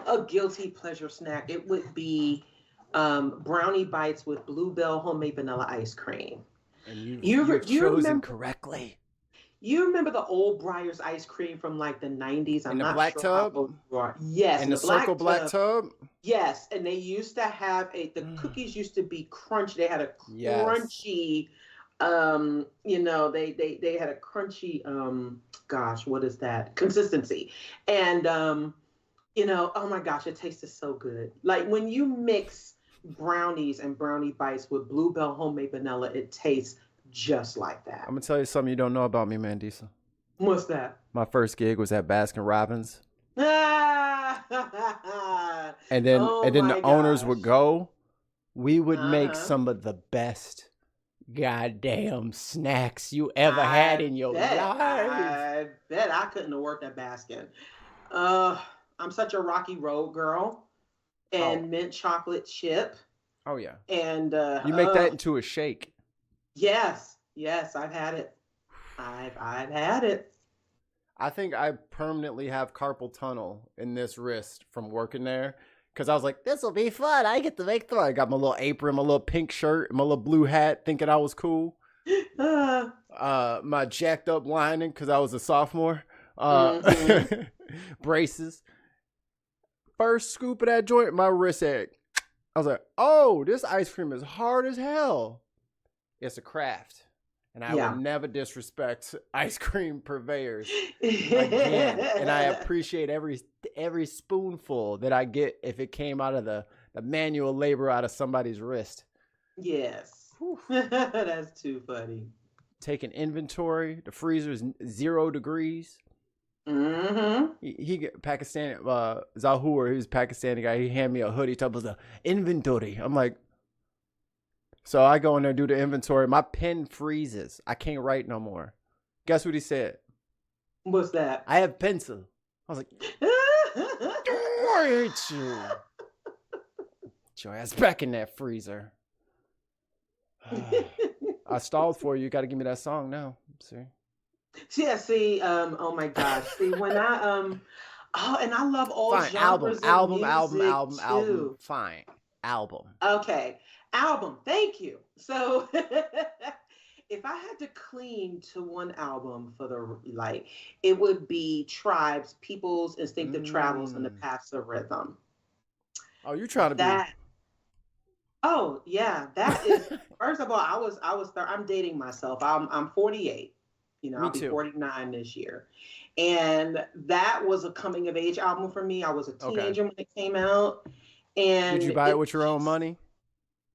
a guilty pleasure snack, it would be brownie bites with Bluebell homemade vanilla ice cream. And you've chosen correctly. You remember the old Breyers ice cream from like the 90s? I'm not black sure tub? Yes. In the circle black tub? Yes. And they used to have the cookies used to be crunchy. They had a crunchy, you know, they had a crunchy, gosh, what is that? Consistency. And, you know, oh my gosh, it tasted so good. Like when you mix brownies and brownie bites with Bluebell homemade vanilla, it tastes just like that. I'm gonna tell you something you don't know about me, Mandisa. What's that? My first gig was at Baskin Robbins. and then the owners would go. We would make some of the best goddamn snacks you ever had in your life. I bet I couldn't have worked at Baskin. I'm such a Rocky Road girl. And mint chocolate chip. Oh yeah. And you make that into a shake. Yes, I've had it. I've had it. I think I permanently have carpal tunnel in this wrist from working there because I was like, this will be fun. I get to make fun. I got my little apron, my little pink shirt, my little blue hat, thinking I was cool. My jacked up lining because I was a sophomore. Braces. First scoop of that joint, my wrist ache. I was like, oh, this ice cream is hard as hell. It's a craft. And I will never disrespect ice cream purveyors again. And I appreciate every spoonful that I get if it came out of the manual labor out of somebody's wrist. Yes. That's too funny. Taking inventory. The freezer is 0 degrees. Mm-hmm. He Pakistani, Zahur, he was a Pakistani guy. He handed me a hoodie. Talking about the inventory. I'm like, so I go in there, do the inventory. My pen freezes. I can't write no more. Guess what he said? What's that? I have pencil. I was like, I hate you. Get your ass back in that freezer. I stalled for you. You got to give me that song now. See? Yeah, see, oh my gosh. See, when I, and I love all fine, genres album. Fine, album. Okay. Album, thank you. So if I had to cling to one album for the it would be Tribe's People's Instinctive Travels in the Paths of Rhythm. Oh, you're trying to be. Oh yeah, that is. First of all, I'm dating myself. I'm 48. You know, I'll be 49 this year, and that was a coming of age album for me. I was a teenager when it came out. And did you buy it with your own money?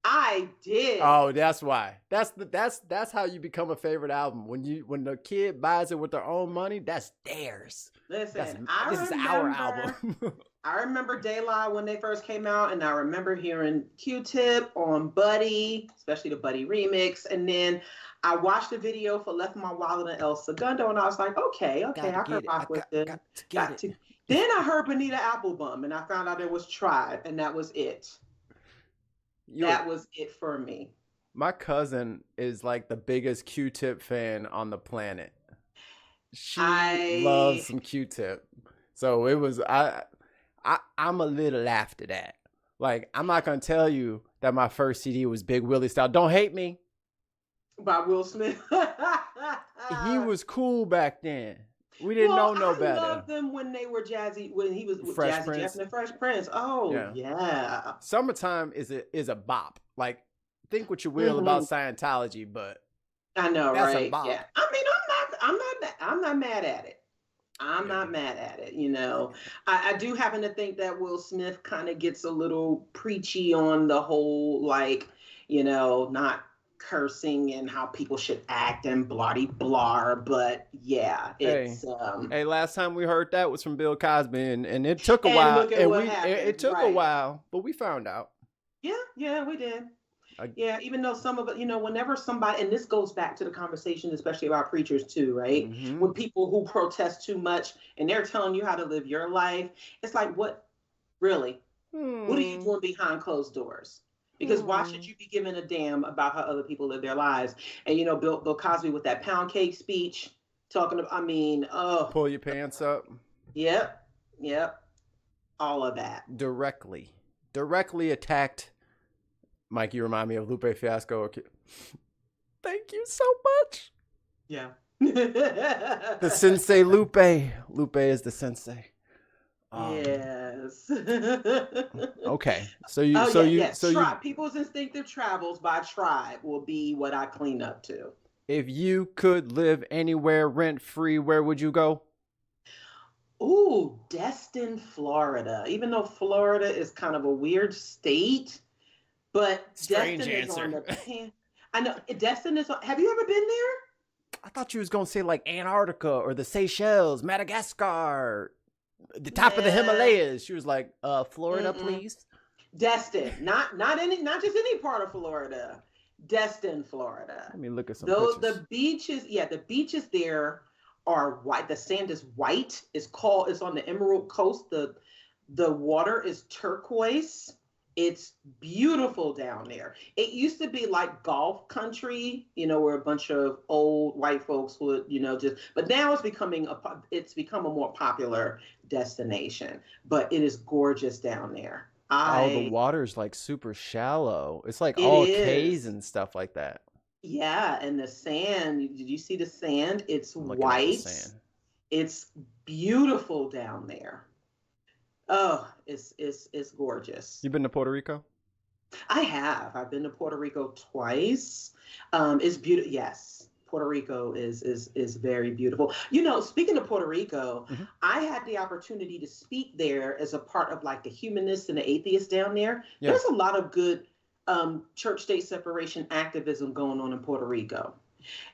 I did. Oh, that's why. That's how you become a favorite album. When the kid buys it with their own money, that's theirs. Listen, this is our album. I remember De La when they first came out, and I remember hearing Q-Tip on Buddy, especially the Buddy remix, and then I watched the video for Left My Wallet and El Segundo, and I was like, okay, I can rock with this. Then I heard Bonita Applebum, and I found out it was Tribe, and that was it. That was it for me. My cousin is like the biggest Q-Tip fan on the planet. She loves some Q-Tip. So it was I'm a little after that. Like, I'm not gonna tell you that my first CD was Big Willie style. Don't hate me. By Will Smith. He was cool back then. We didn't know no better. I loved them when they were jazzy, when he was with Fresh Jazzy Prince. Jeff and the Fresh Prince. Oh, yeah. Summertime is a bop. Like, think what you will about Scientology, but I know, that's right? a bop. Yeah. I mean, I'm not mad at it. I'm not mad at it. You know, I do happen to think that Will Smith kind of gets a little preachy on the whole, like, you know, not cursing and how people should act and blah blah. But yeah, Hey, it's hey, last time we heard that was from Bill Cosby, and it took a and while, look at and what it happened. took a Right. while, but we found out. Yeah, we did. I, Yeah, even though some of it, whenever somebody, and this goes back to the conversation, especially about preachers too, right? mm-hmm. When people who protest too much and they're telling you how to live your life, it's like, what really? What are you doing behind closed doors? Because why should you be giving a damn about how other people live their lives? And Bill Cosby with that pound cake speech, talking about, oh, Pull your pants up. yep, all of that. Directly attacked. Mike, you remind me of Lupe Fiasco. Okay. Thank you so much. Yeah. The Sensei Lupe. Lupe is the sensei. Yes. Okay. So People's Instinctive Travels by Tribe will be what I clean up to. If you could live anywhere rent free, where would you go? Ooh, Destin, Florida. Even though Florida is kind of a weird state, but Strange Destin answer. is on the pan. I know Destin is on. Have you ever been there? I thought you was gonna say like Antarctica or the Seychelles, Madagascar, the top of the Himalayas. She was like, Florida, please. Destin, not just any part of Florida. Destin, Florida. Let me look at some Though pictures. the beaches there are white. The sand is white. It's on the Emerald Coast. The water is turquoise. It's beautiful down there. It used to be like golf country, where a bunch of old white folks would, but now it's become a more popular destination. But it is gorgeous down there. The water's like super shallow. It's like all caves and stuff like that. Yeah, and the sand, did you see the sand? It's white. Sand. It's beautiful down there. Oh, it's gorgeous. You been to Puerto Rico? I have. I've been to Puerto Rico twice. It's beautiful. Yes, Puerto Rico is very beautiful. Speaking of Puerto Rico, I had the opportunity to speak there as a part of like the humanists and the atheists down there. Yeah. There's a lot of good church-state separation activism going on in Puerto Rico.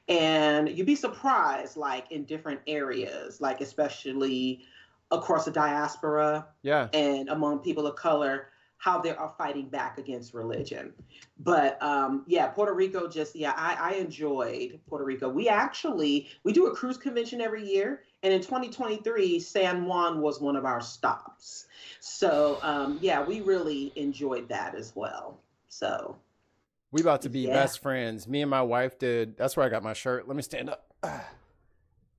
And you'd be surprised, like in different areas, like especially across the diaspora and among people of color, how they are fighting back against religion. But Puerto Rico I enjoyed Puerto Rico. We do a cruise convention every year. And in 2023, San Juan was one of our stops. So we really enjoyed that as well. So we about to be best friends. Me and my wife did. That's where I got my shirt. Let me stand up.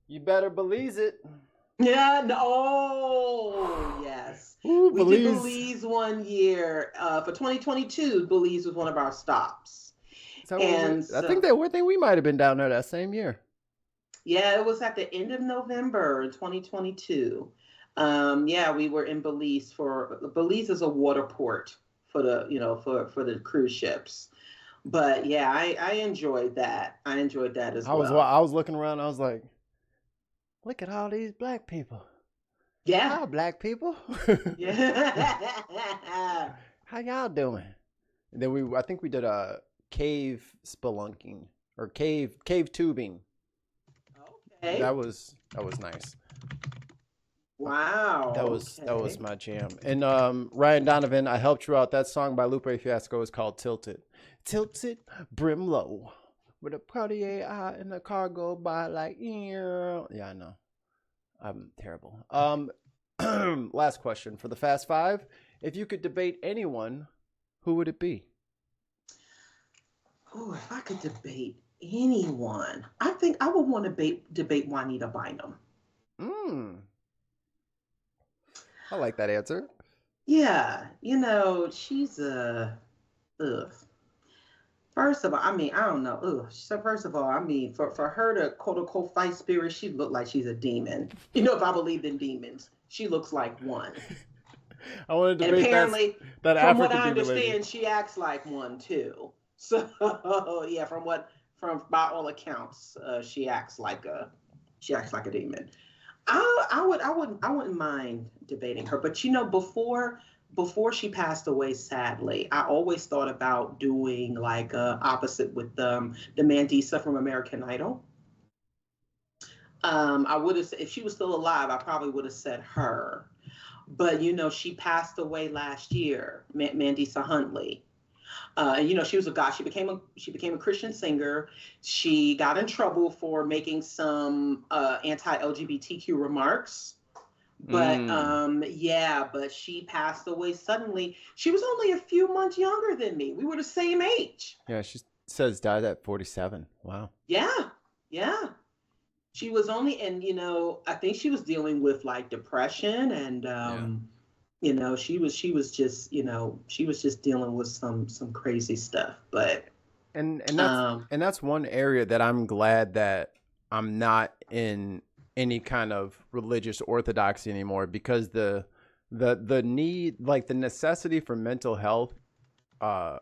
You better believe it. Yeah. No. Oh, yes. Ooh, we did Belize one year. For 2022, Belize was one of our stops. I think we might have been down there that same year. Yeah, it was at the end of November in 2022. We were in Belize Belize is a water port for the for the cruise ships. But yeah, I enjoyed that. I enjoyed that as well. I was looking around. I was like, look at all these black people. Yeah. Hi, black people. Yeah. How y'all doing? And then I think we did a cave spelunking or cave tubing. Okay. That was nice. Wow. That was my jam. And Ryan Donovan, I helped you out. That song by Lupe Fiasco is called Tilted. Tilted, brim low. With a Cartier eye and the car go by like, yeah, I know. I'm terrible. Last question for the Fast Five. If you could debate anyone, who would it be? Oh, if I could debate anyone, I think I would want to debate Juanita Bynum. I like that answer. Yeah, she's First of all, I don't know. So first of all, for her to quote unquote fight spirit, she looked like she's a demon. If I believed in demons, she looks like one. I want to debate and apparently, that from African what I understand, lady. she acts like one too. So yeah, by all accounts, she acts like a demon. I wouldn't mind debating her, but before before she passed away, sadly, I always thought about doing like a opposite with the Mandisa from American Idol. I would have, if she was still alive, I probably would have said her. But she passed away last year, Mandisa Huntley. And she was a goth. She became a Christian singer. She got in trouble for making some anti-LGBTQ remarks. But but she passed away suddenly. She was only a few months younger than me. We were the same age. Yeah, she says died at 47. Wow. Yeah. She was only, and I think she was dealing with like depression, and she was just dealing with some crazy stuff. But and that's one area that I'm glad that I'm not in any kind of religious orthodoxy anymore, because the need, like the necessity for mental health, like,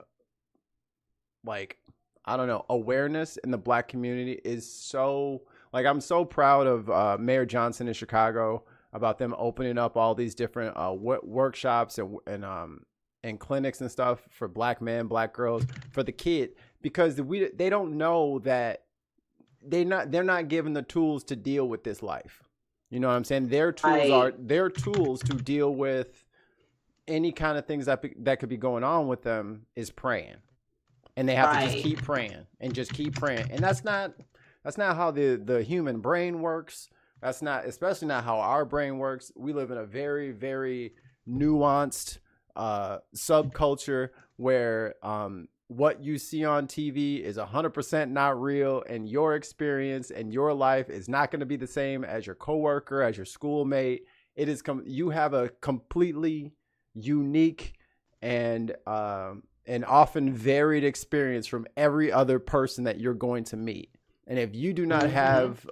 I don't know, awareness in the Black community is so, like, I'm so proud of Mayor Johnson in Chicago about them opening up all these different workshops and clinics and stuff for Black men, Black girls, for the kid, because they don't know that they're not given the tools to deal with this life. You know what I'm saying? Their tools to deal with any kind of things that could be going on with them is praying. And they have to just keep praying and just keep praying. And that's not how the human brain works. That's not, especially not how our brain works. We live in a very, very nuanced subculture where what you see on TV is 100% not real, and your experience and your life is not going to be the same as your coworker, as your schoolmate. It is you have a completely unique and often varied experience from every other person that you're going to meet. And if you do not have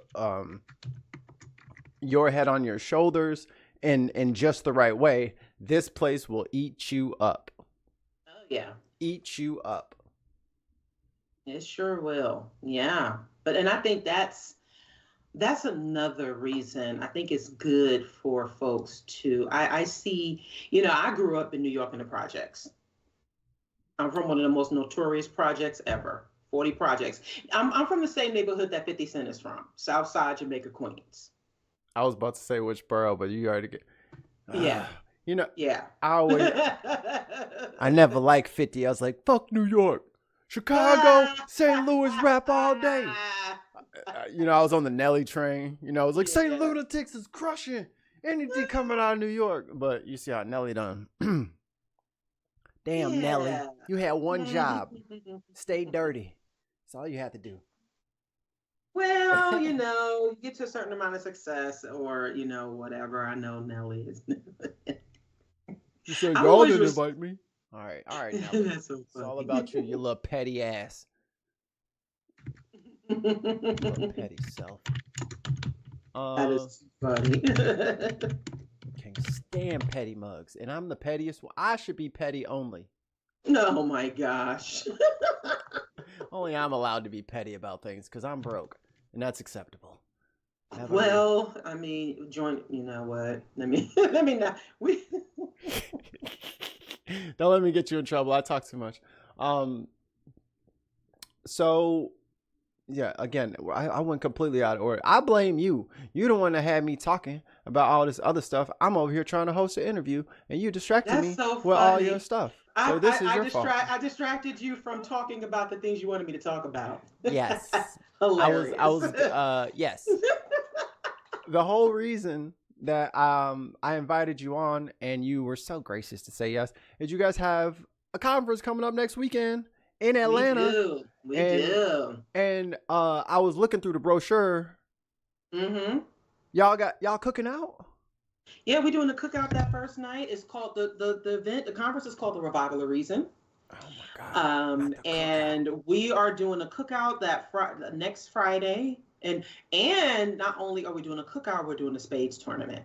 your head on your shoulders in just the right way, this place will eat you up. Oh yeah. Eat you up. It sure will. Yeah. And I think that's another reason I think it's good for folks to, I see, I grew up in New York in the projects. I'm from one of the most notorious projects ever, 40 projects. I'm from the same neighborhood that 50 Cent is from, Southside Jamaica, Queens. I was about to say which borough, but you already get. Yeah. Yeah. I never liked 50. I was like, fuck New York, Chicago, St. Louis rap all day. I was on the Nelly train. I was like, St. Lunatics is crushing anything coming out of New York. But you see how Nelly done. Damn, Nelly, you had one job. Stay dirty. That's all you have to do. Well, you get to a certain amount of success or, whatever. I know Nelly is. You said y'all didn't invite me. All right, Nelly. That's so funny. It's all about you little petty ass. Little petty self. That is funny. Can't stand petty mugs, and I'm the pettiest one. I should be petty only. Oh my gosh. Only I'm allowed to be petty about things because I'm broke, and that's acceptable. Well, I mean, you know what? Let me not. Don't let me get you in trouble. I talk too much. So, yeah, again, I went completely out of order. I blame you. You're the one that had me talking about all this other stuff. I'm over here trying to host an interview, and you distracted me with all your stuff. So this is your fault. I distracted you from talking about the things you wanted me to talk about. Yes. Hilarious. I was yes. The whole reason that I invited you on and you were so gracious to say yes is you guys have a conference coming up next weekend in Atlanta. We do. And I was looking through the brochure. Mm-hmm. Y'all cooking out? Yeah, we're doing the cookout that first night. It's called the event. The conference is called the Revival of Reason. Oh my God! And we are doing a cookout that next Friday. And not only are we doing a cookout, we're doing a spades tournament.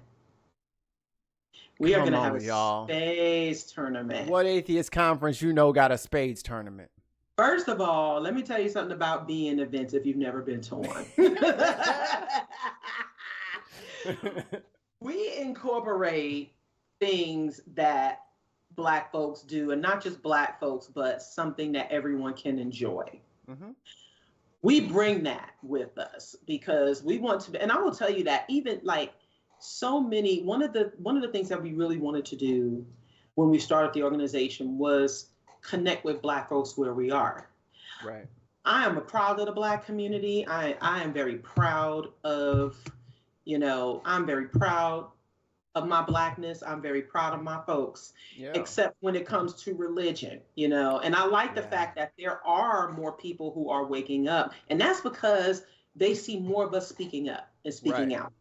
We are going to have a spades tournament. What atheist conference got a spades tournament? First of all, let me tell you something about being events if you've never been to one. We incorporate things that Black folks do, and not just Black folks, but something that everyone can enjoy. Mm-hmm. We bring that with us because we want to, and I will tell you that even like so many, one of the things that we really wanted to do when we started the organization was connect with Black folks where we are. Right. I am proud of the Black community. I am very proud of, I'm very proud of my Blackness. I'm very proud of my folks, Yeah. except when it comes to religion, and I like the Yeah. fact that there are more people who are waking up, and that's because they see more of us speaking up and speaking Right. out.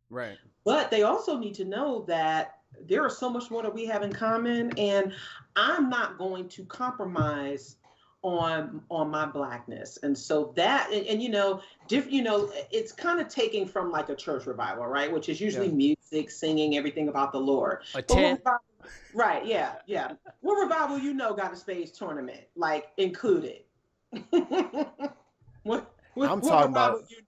Right. But they also need to know that there is so much more that we have in common, and I'm not going to compromise on my Blackness. And so that, and different, it's kind of taking from like a church revival, right? Which is usually music, singing, everything about the Lord. A tent. Right, yeah, yeah. What revival got a spades tournament like included? what I'm talking about, you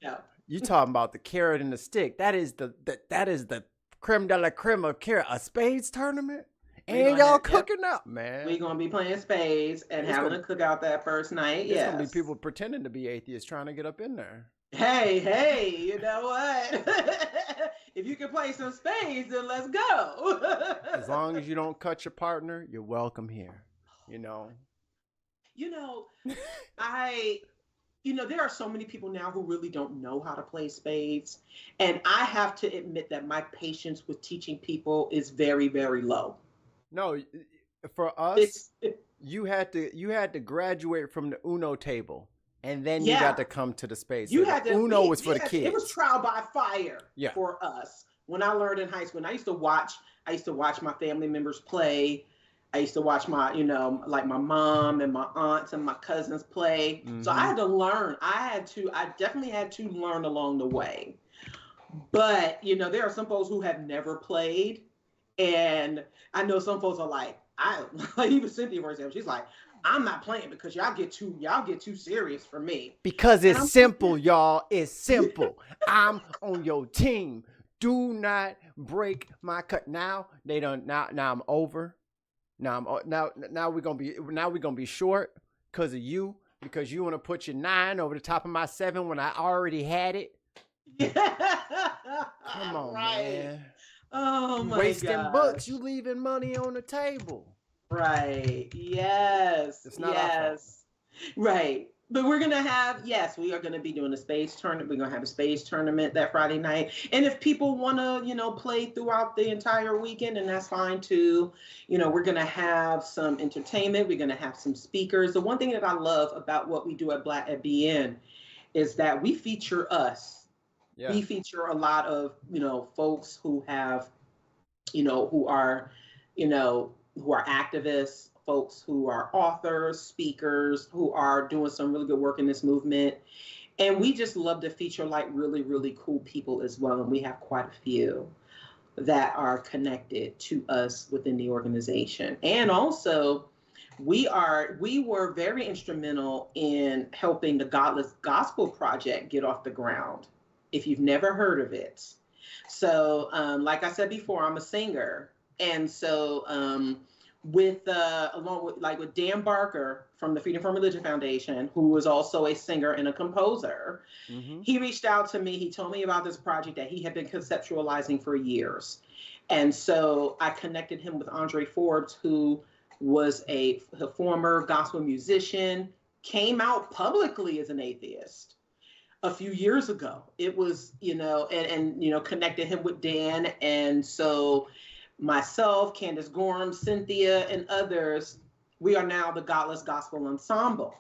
you talking about the carrot and the stick. That is the creme de la creme of carrot. A spades tournament? And y'all cooking up, man. We're going to be playing spades and having a cookout that first night. There's going to be people pretending to be atheists trying to get up in there. Hey, you know what? If you can play some spades, then let's go. As long as you don't cut your partner, you're welcome here. There are so many people now who really don't know how to play spades. And I have to admit that my patience with teaching people is very, very low. No, for us, you had to graduate from the Uno table, and then you got to come to the spades. Uno was for the kids. It was trial by fire for us. When I learned in high school, and I used to watch my family members play. I used to watch my, like my mom and my aunts and my cousins play. Mm-hmm. So I had to learn. I definitely had to learn along the way. But, there are some folks who have never played. And I know some folks are like, even Cynthia, for example, she's like, I'm not playing because y'all get too serious for me. Because it's simple, y'all. It's simple. I'm on your team. Do not break my cut. Now I'm over. Now we're gonna be short because of you, because you want to put your 9 over the top of my 7 when I already had it. Come on, man. Oh my God. Wasting books, you leaving money on the table. Right. Yes. It's not our fault. Right. But we are going to be doing a spades tournament. We're going to have a spades tournament that Friday night. And if people want to, play throughout the entire weekend, and that's fine too. We're going to have some entertainment. We're going to have some speakers. The one thing that I love about what we do at BN is that we feature us. Yeah. We feature a lot of, folks who have, who are activists, folks who are authors, speakers, who are doing some really good work in this movement. And we just love to feature like really, really cool people as well. And we have quite a few that are connected to us within the organization. And also, we were very instrumental in helping the Godless Gospel Project get off the ground, if you've never heard of it. So, like I said before, I'm a singer. And so, along with Dan Barker from the Freedom from Religion Foundation, who was also a singer and a composer, mm-hmm. He reached out to me. He told me about this project that he had been conceptualizing for years. And so I connected him with Andre Forbes, who was a former gospel musician, came out publicly as an atheist a few years ago. It was, and connected him with Dan. And so myself, Candace Gorham, Cynthia, and others, we are now the Godless Gospel Ensemble.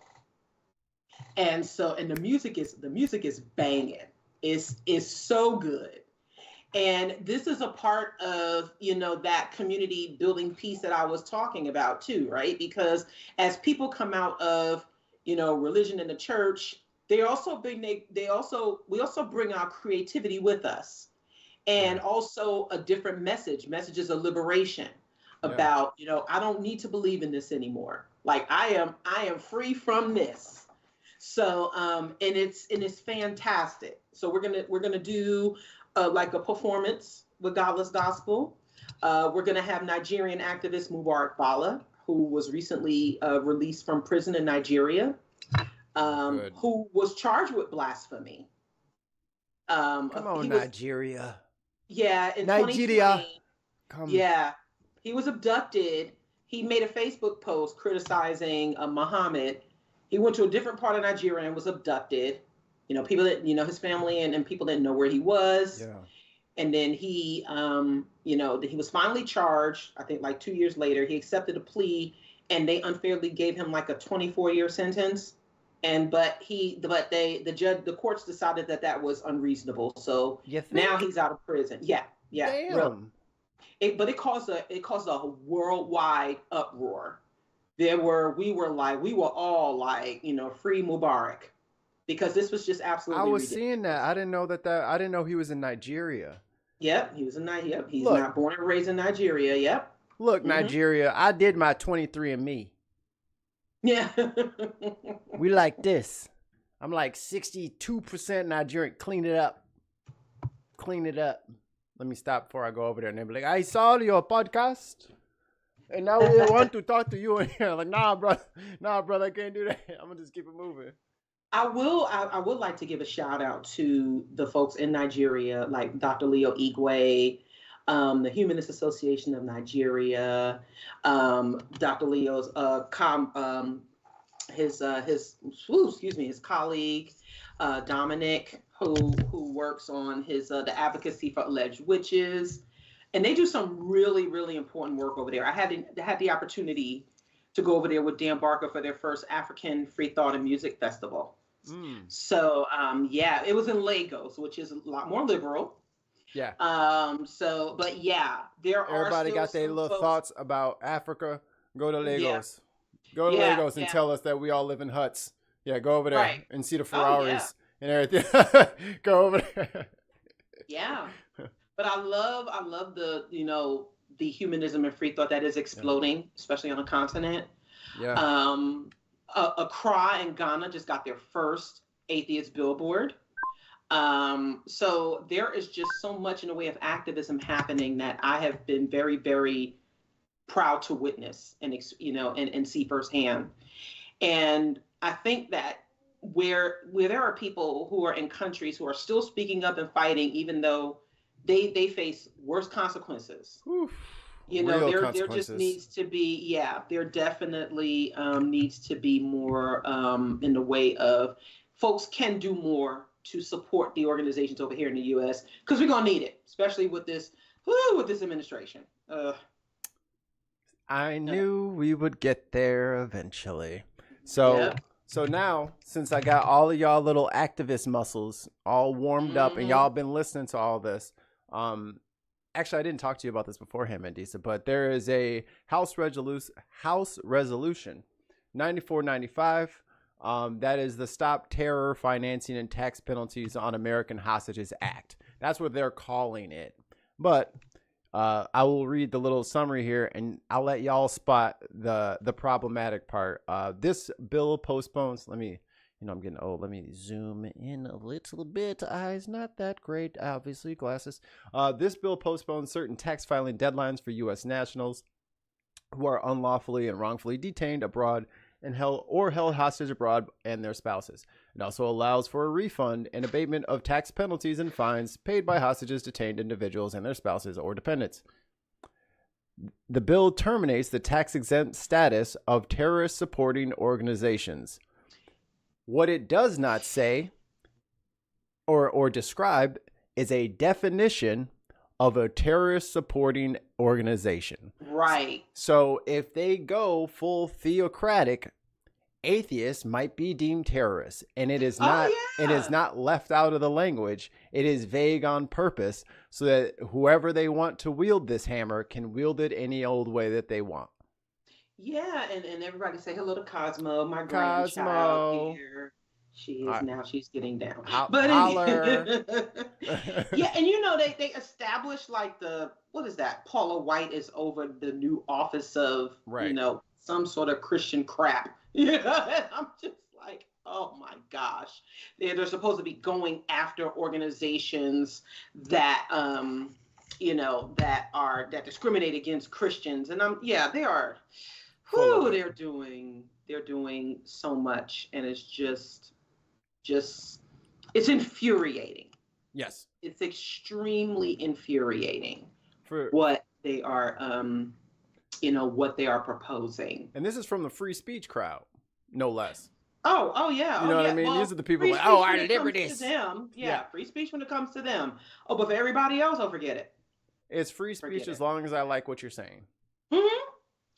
And so, and the music is banging. It's so good. And this is a part of, that community building piece that I was talking about too, right? Because as people come out of, religion in the church, we also bring our creativity with us. And also a different messages of liberation about, I don't need to believe in this anymore. Like I am free from this. So, and it's fantastic. So we're going to do like a performance with Godless Gospel. We're going to have Nigerian activist Mubarak Bala, who was recently released from prison in Nigeria, who was charged with blasphemy. Come on, Nigeria. Yeah, in Nigeria. 2020. Yeah, he was abducted. He made a Facebook post criticizing Muhammad. He went to a different part of Nigeria and was abducted. You know, people that, his family and people didn't know where he was. Yeah. And then he, he was finally charged. I think like 2 years later, he accepted a plea, and they unfairly gave him like a 24-year sentence. The courts decided that was unreasonable. So now he's out of prison. Yeah. Damn. Really. But it caused a worldwide uproar. We were all like, free Mubarak, because this was just absolutely ridiculous. Seeing that. I didn't know I didn't know he was in Nigeria. Yep, he was in Nigeria. Yep, he's not born and raised in Nigeria. Yep. Look, Nigeria, I did my 23andMe. Yeah. We like this. I'm like 62% Nigerian. Clean it up. Let me stop before I go over there. And they'll be like, I saw your podcast, and now we want to talk to you in here. Like, nah, brother, I can't do that. I'm going to just keep it moving. I would like to give a shout out to the folks in Nigeria, like Dr. Leo Igwe, the Humanist Association of Nigeria, Dr. Leo's his colleague Dominic, who works on the advocacy for alleged witches, and they do some really, really important work over there. I had the opportunity to go over there with Dan Barker for their first African Free Thought and Music Festival. So it was in Lagos, which is a lot more liberal. Yeah. But yeah, everybody got their little thoughts about Africa. Go to Lagos. Yeah. Go to Lagos and tell us that we all live in huts. Yeah, go over there and see the Ferraris and everything. Go over there. Yeah. But I love the the humanism and free thought that is exploding, especially on the continent. Yeah. Accra in Ghana just got their first atheist billboard. So there is just so much in the way of activism happening that I have been very, very proud to witness and and see firsthand. And I think that where there are people who are in countries who are still speaking up and fighting, even though they face worse consequences. Oof. There just needs to be, there definitely needs to be more in the way of folks can do more to support the organizations over here in the U.S. because we're gonna need it, especially with this administration. I knew we would get there eventually. So now, since I got all of y'all little activist muscles all warmed up and y'all been listening to all this, actually, I didn't talk to you about this beforehand, Mandisa, but there is a House Resolution 9495. That is the Stop Terror, Financing, and Tax Penalties on American Hostages Act. That's what they're calling it. But I will read the little summary here, and I'll let y'all spot the problematic part. This bill postpones. I'm getting old. Let me zoom in a little bit. Eyes not that great, obviously. Glasses. This bill postpones certain tax filing deadlines for U.S. nationals who are unlawfully and wrongfully detained abroad and held hostage abroad and their spouses. It also allows for a refund and abatement of tax penalties and fines paid by hostages, detained individuals, and their spouses or dependents. The bill terminates the tax-exempt status of terrorist supporting organizations. What it does not say or describe is a definition of a terrorist supporting organization. Right. So if they go full theocratic, atheists might be deemed terrorists, and it is not. It is not left out of the language. It is vague on purpose so that whoever they want to wield this hammer can wield it any old way that they want. Yeah, and everybody say hello to Cosmo, my grandchild here. She is now. She's getting down. Holler. Yeah, and they established like what is that? Paula White is over the new office of some sort of Christian crap. Yeah, I'm just like, oh my gosh, they're supposed to be going after organizations that that discriminate against Christians. And they are, Full of it. they're doing so much, and it's just it's infuriating. Yes. It's extremely infuriating For what they are what they are proposing. And this is from the free speech crowd, no less. Oh yeah. You know what I mean? Well, These are the people free like, speech oh, when our it comes to liberties. them. Yeah. Free speech when it comes to them. Oh, but for everybody else, forget it. It's free speech Forget as it. long as I like what you're saying. Mm-hmm.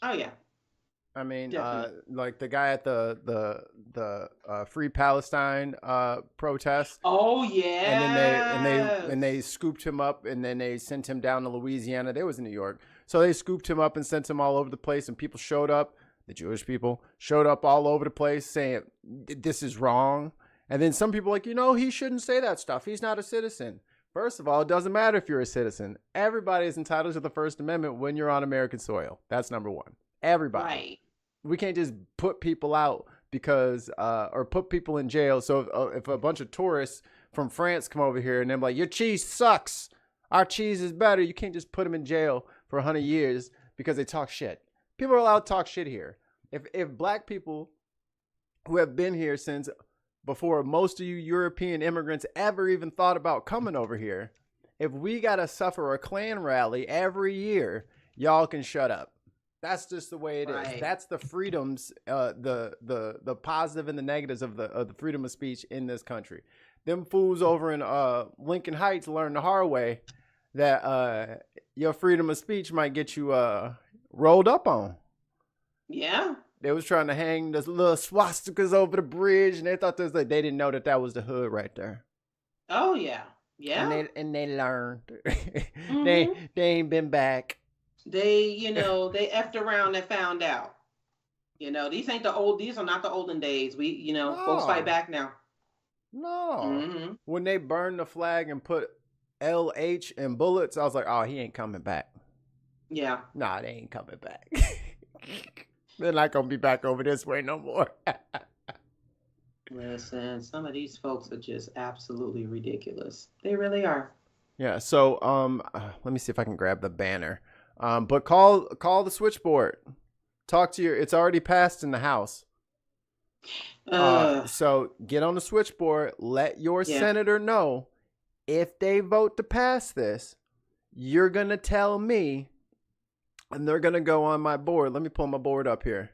Oh yeah. I mean, Definitely. like the guy at the Free Palestine protest. Oh yeah. And they scooped him up, and then they sent him down to Louisiana. They was in New York, so they scooped him up and sent him all over the place. And people showed up. The Jewish people showed up all over the place saying this is wrong. And then some people like, he shouldn't say that stuff. He's not a citizen. First of all, it doesn't matter if you're a citizen. Everybody is entitled to the First Amendment when you're on American soil. That's number one. Everybody. Right. We can't just put people out because, or put people in jail. So if a bunch of tourists from France come over here and they're like, your cheese sucks, our cheese is better, you can't just put them in jail for 100 years because they talk shit. People are allowed to talk shit here. If black people who have been here since before most of you European immigrants ever even thought about coming over here, if we got to suffer a Klan rally every year, y'all can shut up. That's just the way it is. That's the freedoms, the positive and the negatives of the freedom of speech in this country. Them fools over in Lincoln Heights learned the hard way that your freedom of speech might get you rolled up on. Yeah. They was trying to hang those little swastikas over the bridge, and they thought they didn't know that was the hood right there. Oh yeah, yeah. And they learned. Mm-hmm. They ain't been back. They they effed around and found out. These are not the olden days. No. Folks fight back now. No. Mm-hmm. When they burned the flag and put LH in bullets, I was like, oh, he ain't coming back. Yeah. Nah, they ain't coming back. They're not going to be back over this way no more. Listen, some of these folks are just absolutely ridiculous. They really are. Yeah, so let me see if I can grab the banner. But call the switchboard. Talk to it's already passed in the House. So get on the switchboard. Let your senator know if they vote to pass this, you're going to tell me, and they're going to go on my board. Let me pull my board up here.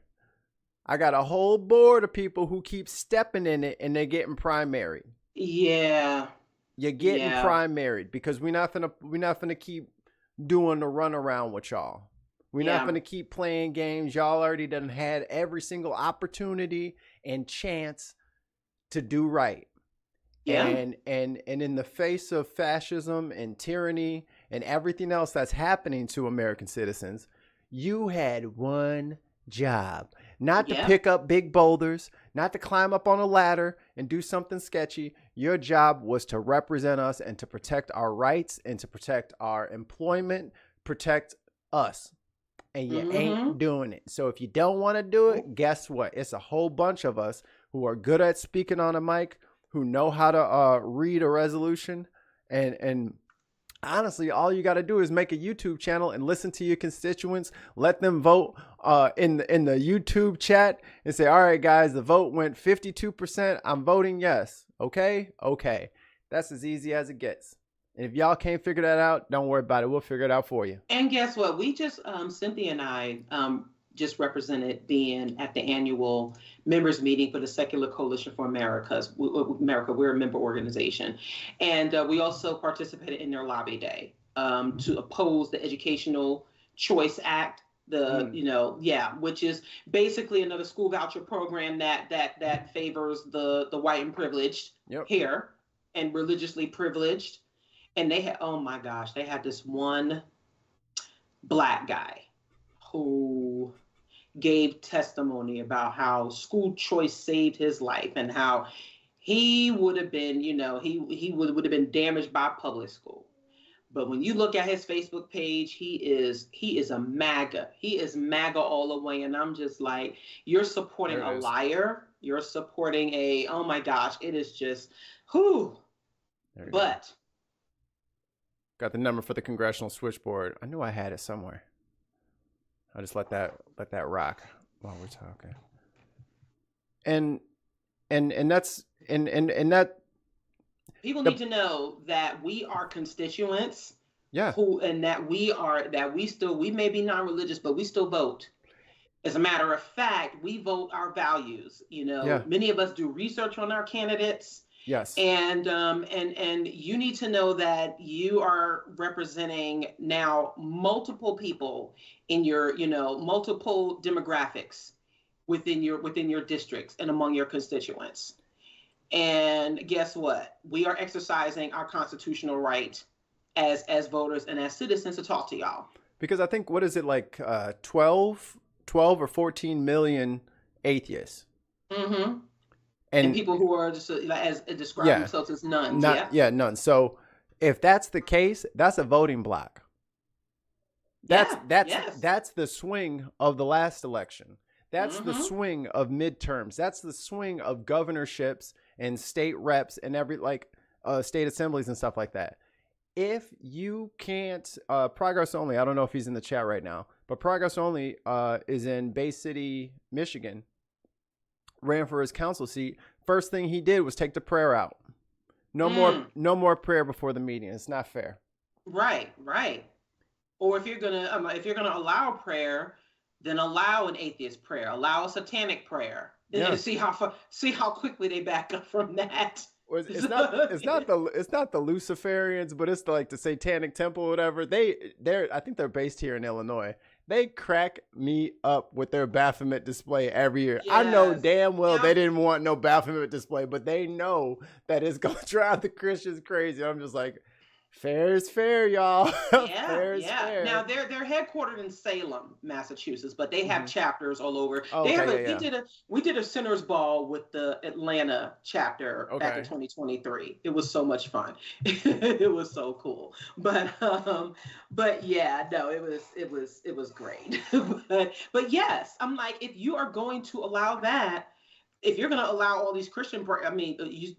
I got a whole board of people who keep stepping in it, and they're getting primaried. Yeah. You're getting primaried because we're not gonna keep doing the runaround with y'all. We're not gonna keep playing games. Y'all already done had every single opportunity and chance to do right. Yeah. And in the face of fascism and tyranny and everything else that's happening to American citizens, you had one job. Not to pick up big boulders, not to climb up on a ladder and do something sketchy. Your job was to represent us and to protect our rights and to protect our employment, protect us. And you ain't doing it. So if you don't want to do it, guess what? It's a whole bunch of us who are good at speaking on a mic, who know how to read a resolution. And honestly, all you got to do is make a YouTube channel and listen to your constituents. Let them vote in the YouTube chat and say, all right, guys, the vote went 52%. I'm voting yes. Okay. That's as easy as it gets. And if y'all can't figure that out, don't worry about it. We'll figure it out for you. And guess what? We just, Cynthia and I just represented being at the annual members meeting for the Secular Coalition for America. We're a member organization. And we also participated in their lobby day to oppose the Educational Choice Act, which is basically another school voucher program that favors the white and privileged here and religiously privileged. And they had, oh my gosh, they had this one Black guy who gave testimony about how school choice saved his life and how he would have been, he would have been damaged by public school. But when you look at his Facebook page, he is a MAGA. He is MAGA all the way. And I'm just like, you're supporting a liar. You're supporting oh my gosh, it is just, whew. But Got the number for the congressional switchboard. I knew I had it somewhere. I just let that rock while we're talking. And that's and that people need to know that we are constituents. Yeah. We may be non-religious, but we still vote. As a matter of fact, we vote our values. Many of us do research on our candidates. Yes. And you need to know that you are representing now multiple people in your, multiple demographics within your districts and among your constituents. And guess what? We are exercising our constitutional right as voters and as citizens to talk to y'all. Because I think, what is it, like 12 or 14 million atheists. Mm-hmm. And people who are just as describe themselves as nuns. Nuns. So if that's the case, that's a voting block. That's the swing of the last election. That's the swing of midterms. That's the swing of governorships and state reps and state assemblies and stuff like that. If you can't, Progress Only, I don't know if he's in the chat right now, but Progress Only is in Bay City, Michigan, ran for his council seat. First thing he did was take the prayer out. No more prayer before the meeting. It's not fair. Right. Or if you're gonna allow prayer, then allow an atheist prayer, allow a satanic prayer. Yeah. See how quickly they back up from that. It's not the Luciferians, but it's the Satanic Temple or whatever. I think they're based here in Illinois. They crack me up with their Baphomet display every year. Yes. I know damn well they didn't want no Baphomet display, but they know that it's going to drive the Christians crazy. I'm just like, fair is fair, y'all. Yeah, fair is fair. Now they're headquartered in Salem, Massachusetts, but they have chapters all over. We did a Sinners Ball with the Atlanta chapter back in 2023. It was so much fun. It was so cool. But yeah, no, it was great. but yes, I'm like, if you are going to allow that. If you're going to allow all these Christian prayers,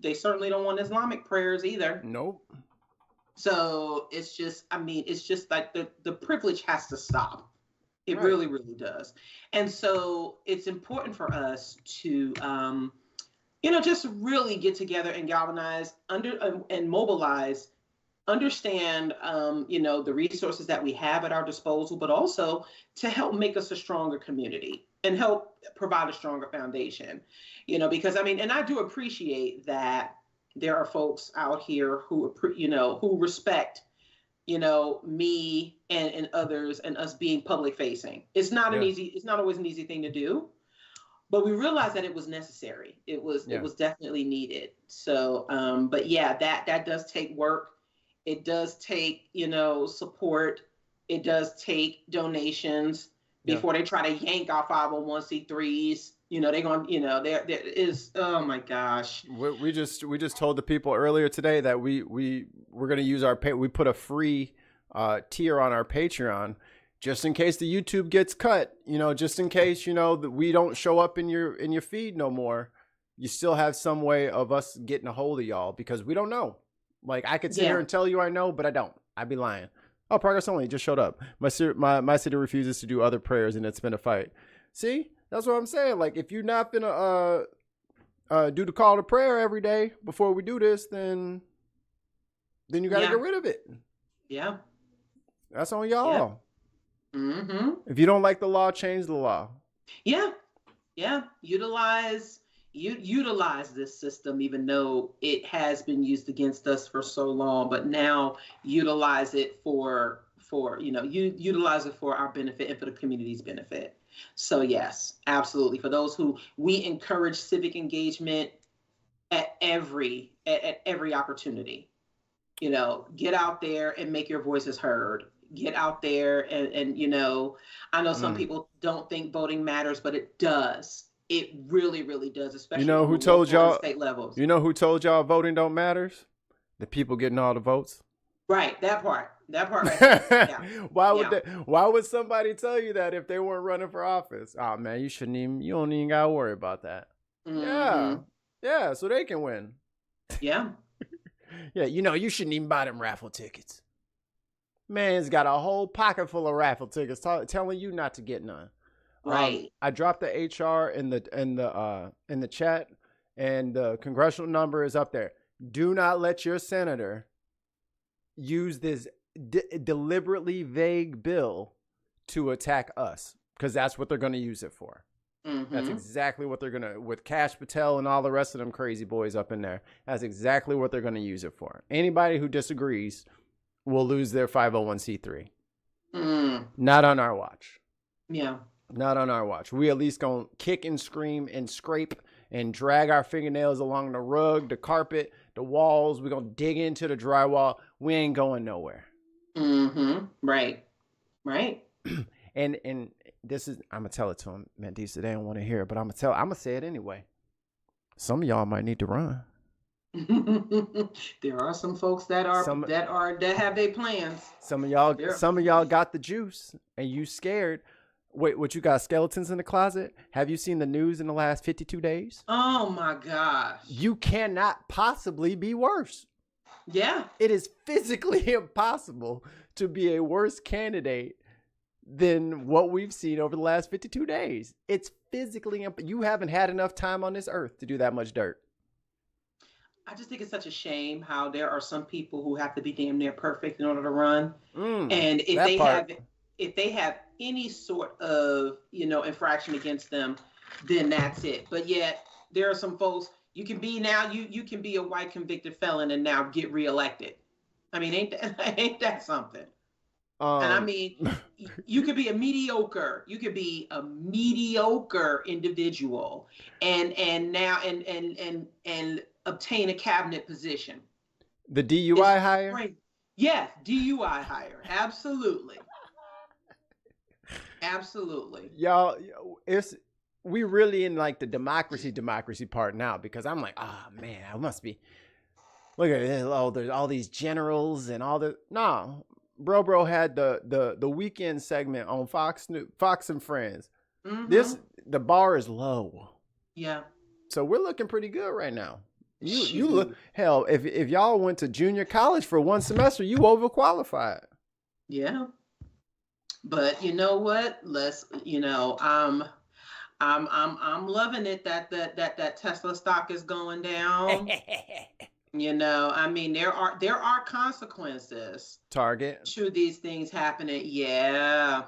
they certainly don't want Islamic prayers either. Nope. So it's just like the privilege has to stop. It really, really does. And so it's important for us to, just really get together and galvanize and mobilize, understand, the resources that we have at our disposal, but also to help make us a stronger community and help provide a stronger foundation, because and I do appreciate that there are folks out here who respect, me and others and us being public facing. It's not always an easy thing to do, but we realized that it was necessary. It was definitely needed. So, but yeah, that does take work. It does take, support. It does take donations before they try to yank our 501c3s. They're going, there is, oh my gosh. We just told the people earlier today that we're going to use we put a free tier on our Patreon just in case the YouTube gets cut, just in case, that we don't show up in your feed no more. You still have some way of us getting a hold of y'all because we don't know. Like I could sit here and tell you I know, but I don't. I'd be lying. Oh, Progress Only just showed up. My city refuses to do other prayers and it's been a fight. See? That's what I'm saying. Like, if you're not gonna do the call to prayer every day before we do this, then you got to get rid of it. Yeah. That's on y'all. Yeah. Mm-hmm. If you don't like the law, change the law. Yeah. Yeah. Utilize this system, even though it has been used against us for so long, but now utilize it for utilize it for our benefit and for the community's benefit. So yes, absolutely. For those who we encourage civic engagement at every opportunity, get out there and make your voices heard. Get out there and I know some people don't think voting matters, but it does. It really, really does, especially who told y'all state levels. Who told y'all voting don't matters? The people getting all the votes. Right, that part right there. Yeah. Why would somebody tell you that if they weren't running for office? Oh man, you don't even gotta worry about that. Mm-hmm. Yeah, so they can win. Yeah. Yeah, you shouldn't even buy them raffle tickets. Man's got a whole pocket full of raffle tickets telling you not to get none. Right. I dropped the HR in the chat, and the congressional number is up there. Do not let your senator use this deliberately vague bill to attack us, because that's what they're going to use it for. Mm-hmm. That's exactly what they're going to, with Kash Patel and all the rest of them crazy boys up in there. That's exactly what they're going to use it for. Anybody who disagrees will lose their 501c3. Not on our watch. Yeah. Not on our watch. We at least going to kick and scream and scrape and drag our fingernails along the rug, the carpet, the walls. We're going to dig into the drywall. We ain't going nowhere. Mm-hmm. Right. And this is, I'm going to tell it to them. Mandisa, they don't want to hear it, but I'm going to say it anyway. Some of y'all might need to run. There are some folks that have their plans. Some of y'all got the juice and you scared. Wait, what, you got skeletons in the closet? Have you seen the news in the last 52 days? Oh my gosh. You cannot possibly be worse. Yeah. It is physically impossible to be a worse candidate than what we've seen over the last 52 days. It's physically you haven't had enough time on this earth to do that much dirt. I just think it's such a shame how there are some people who have to be damn near perfect in order to run. And if they have any sort of, infraction against them, then that's it. But yet there are some folks, you can be a white convicted felon and now get reelected. I mean, ain't that something? And I mean, you could be a mediocre individual and now obtain a cabinet position. The DUI hire? Great. Yes, DUI hire. Absolutely. Absolutely. Y'all, we really in like the democracy part now, because I'm like, man, I must be, look at this, there's all these generals and all the, no. Bro had the weekend segment on Fox and Friends. Mm-hmm. The bar is low. Yeah. So we're looking pretty good right now. You look, hell, if y'all went to junior college for one semester, you overqualified. Yeah. But you know what? I'm loving it that Tesla stock is going down. I mean, there are consequences. Target. To these things happening. Yeah.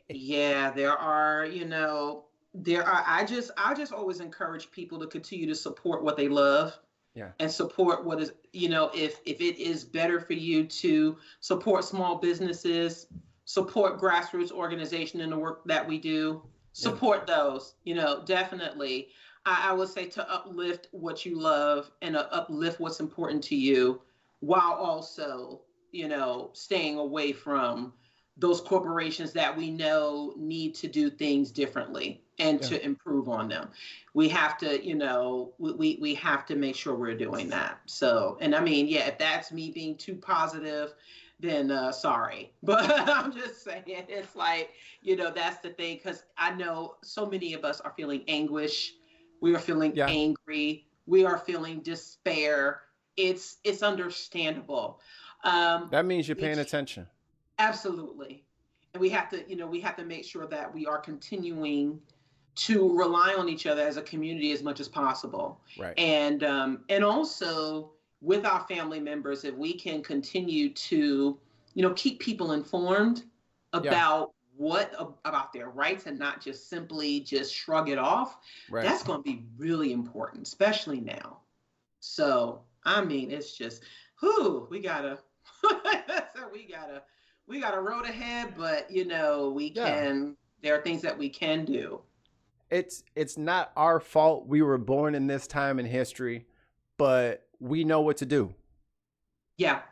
Yeah, there are, I just always encourage people to continue to support what they love. Yeah. And support what is, if it is better for you to support small businesses, support grassroots organization in the work that we do, support those, definitely. I would say to uplift what you love and uplift what's important to you, while also, staying away from those corporations that we know need to do things differently and to improve on them. We have to, we have to make sure we're doing that. So, and I mean, if that's me being too positive, then sorry. But I'm just saying, it's like, that's the thing, because I know so many of us are feeling anguish. We are feeling angry. We are feeling despair. It's understandable. That means you're paying attention. Absolutely. And we have to make sure that we are continuing to rely on each other as a community as much as possible. Right. And also with our family members, if we can continue to, keep people informed about about their rights and not just simply just shrug it off. Right. That's going to be really important, especially now. So, I mean, it's just, we got a road ahead, but we can, there are things that we can do. It's not our fault we were born in this time in history, but we know what to do. Yeah.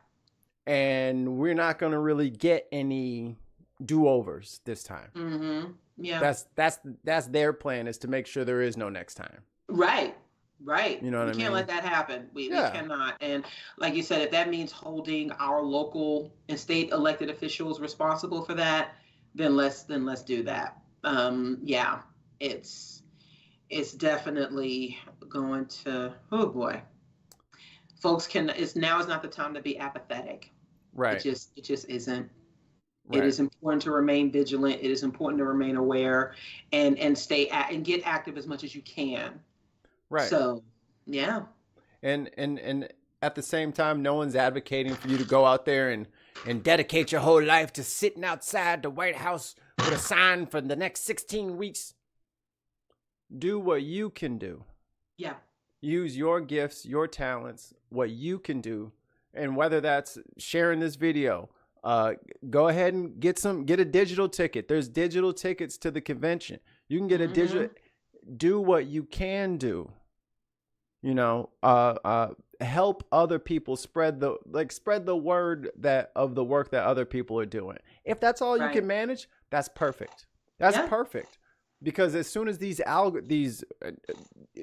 And we're not going to really get any do-overs this time. Mm-hmm. Yeah. That's their plan, is to make sure there is no next time. Right. You know what I mean? We can't let that happen. We cannot. And like you said, if that means holding our local and state elected officials responsible for that, then let's do that. It's definitely going to, oh boy. Folks now is not the time to be apathetic. Right. It just isn't. It Right. is important to remain vigilant. It is important to remain aware and and get active as much as you can. Right. So, yeah. And at the same time, no one's advocating for you to go out there and dedicate your whole life to sitting outside the White House with a sign for the next 16 weeks. Do what you can do. Yeah. Use your gifts, your talents, what you can do. And whether that's sharing this video, go ahead and get a digital ticket. There's digital tickets to the convention. You can get a digital, do what you can do. You know, help other people spread the word of the work that other people are doing. If that's all you can manage, that's perfect. That's perfect. Because as soon as these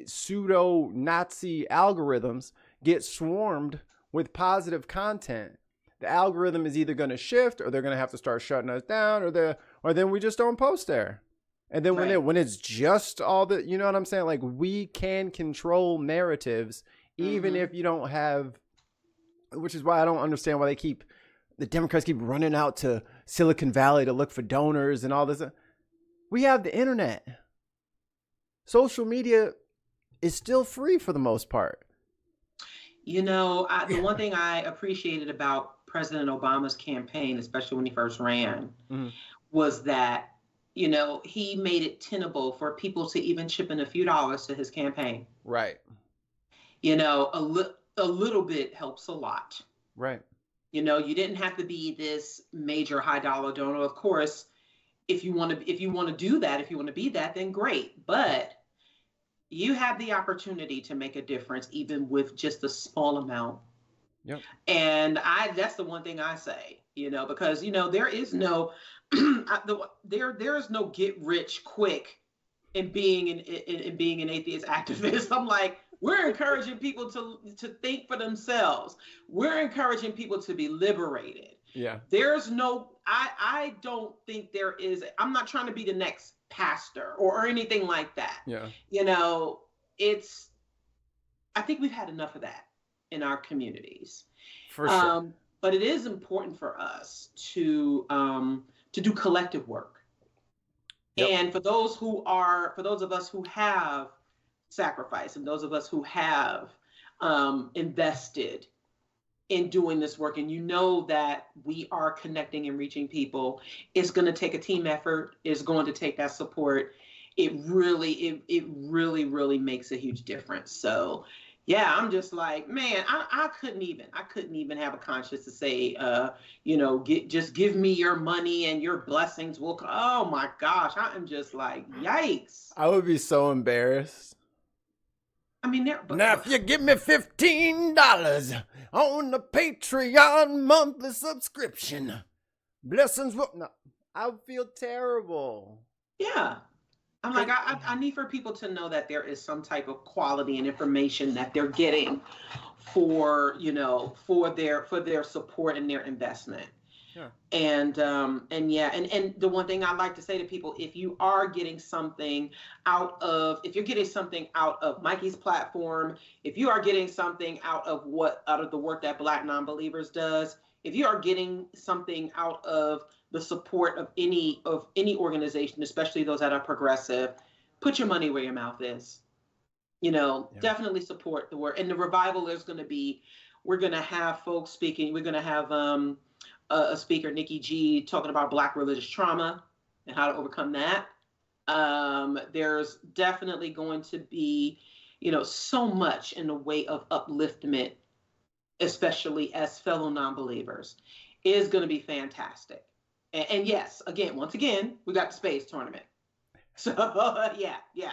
pseudo Nazi algorithms get swarmed with positive content, the algorithm is either going to shift, or they're going to have to start shutting us down, or then we just don't post there. And then when it's just all the, you know what I'm saying? Like, we can control narratives, even if you don't have, which is why I don't understand why the Democrats keep running out to Silicon Valley to look for donors and all this. We have the internet. Social media is still free for the most part. You know, the one thing I appreciated about President Obama's campaign, especially when he first ran, was that, you know, he made it tenable for people to even chip in a few dollars to his campaign. Right. You know, a little bit helps a lot. Right. You know, you didn't have to be this major high dollar donor. Of course, if you want to do that, if you want to be that, then great. But you have the opportunity to make a difference, even with just a small amount. Yep. And that's the one thing I say, you know, because, you know, there is no there is no get rich quick in being an atheist activist. I'm like, we're encouraging people to think for themselves. We're encouraging people to be liberated. Yeah. There's no, I don't think there is, I'm not trying to be the next pastor or anything like that. Yeah. You know, I think we've had enough of that in our communities. For sure. But it is important for us to do collective work. Yep. And for those of us who have sacrificed, and those of us who have invested in doing this work, and you know that we are connecting and reaching people, it's going to take a team effort. It's going to take that support. It really makes a huge difference. So yeah, I'm just like, man, I couldn't even have a conscience to say, you know, just give me your money and your blessings will come. Oh my gosh, I am just like, yikes. I would be so embarrassed. I mean, now if you give me $15 on the Patreon monthly subscription, blessings will. No, I would feel terrible. Yeah. I'm like, I need for people to know that there is some type of quality and information that they're getting for, you know, for their support and their investment. Yeah. And the one thing I like to say to people, if you're getting something out of Mikey's platform, if you are getting something out of the work that Black Nonbelievers does, if you are getting something out of the support of any organization, especially those that are progressive, put your money where your mouth is. You know, definitely support the work. And the revival is going to be, we're going to have folks speaking. We're going to have a speaker, Nikki G, talking about Black religious trauma and how to overcome that. There's definitely going to be, you know, so much in the way of upliftment, especially as fellow nonbelievers. It is going to be fantastic. And yes, once again, we got the space tournament. So yeah.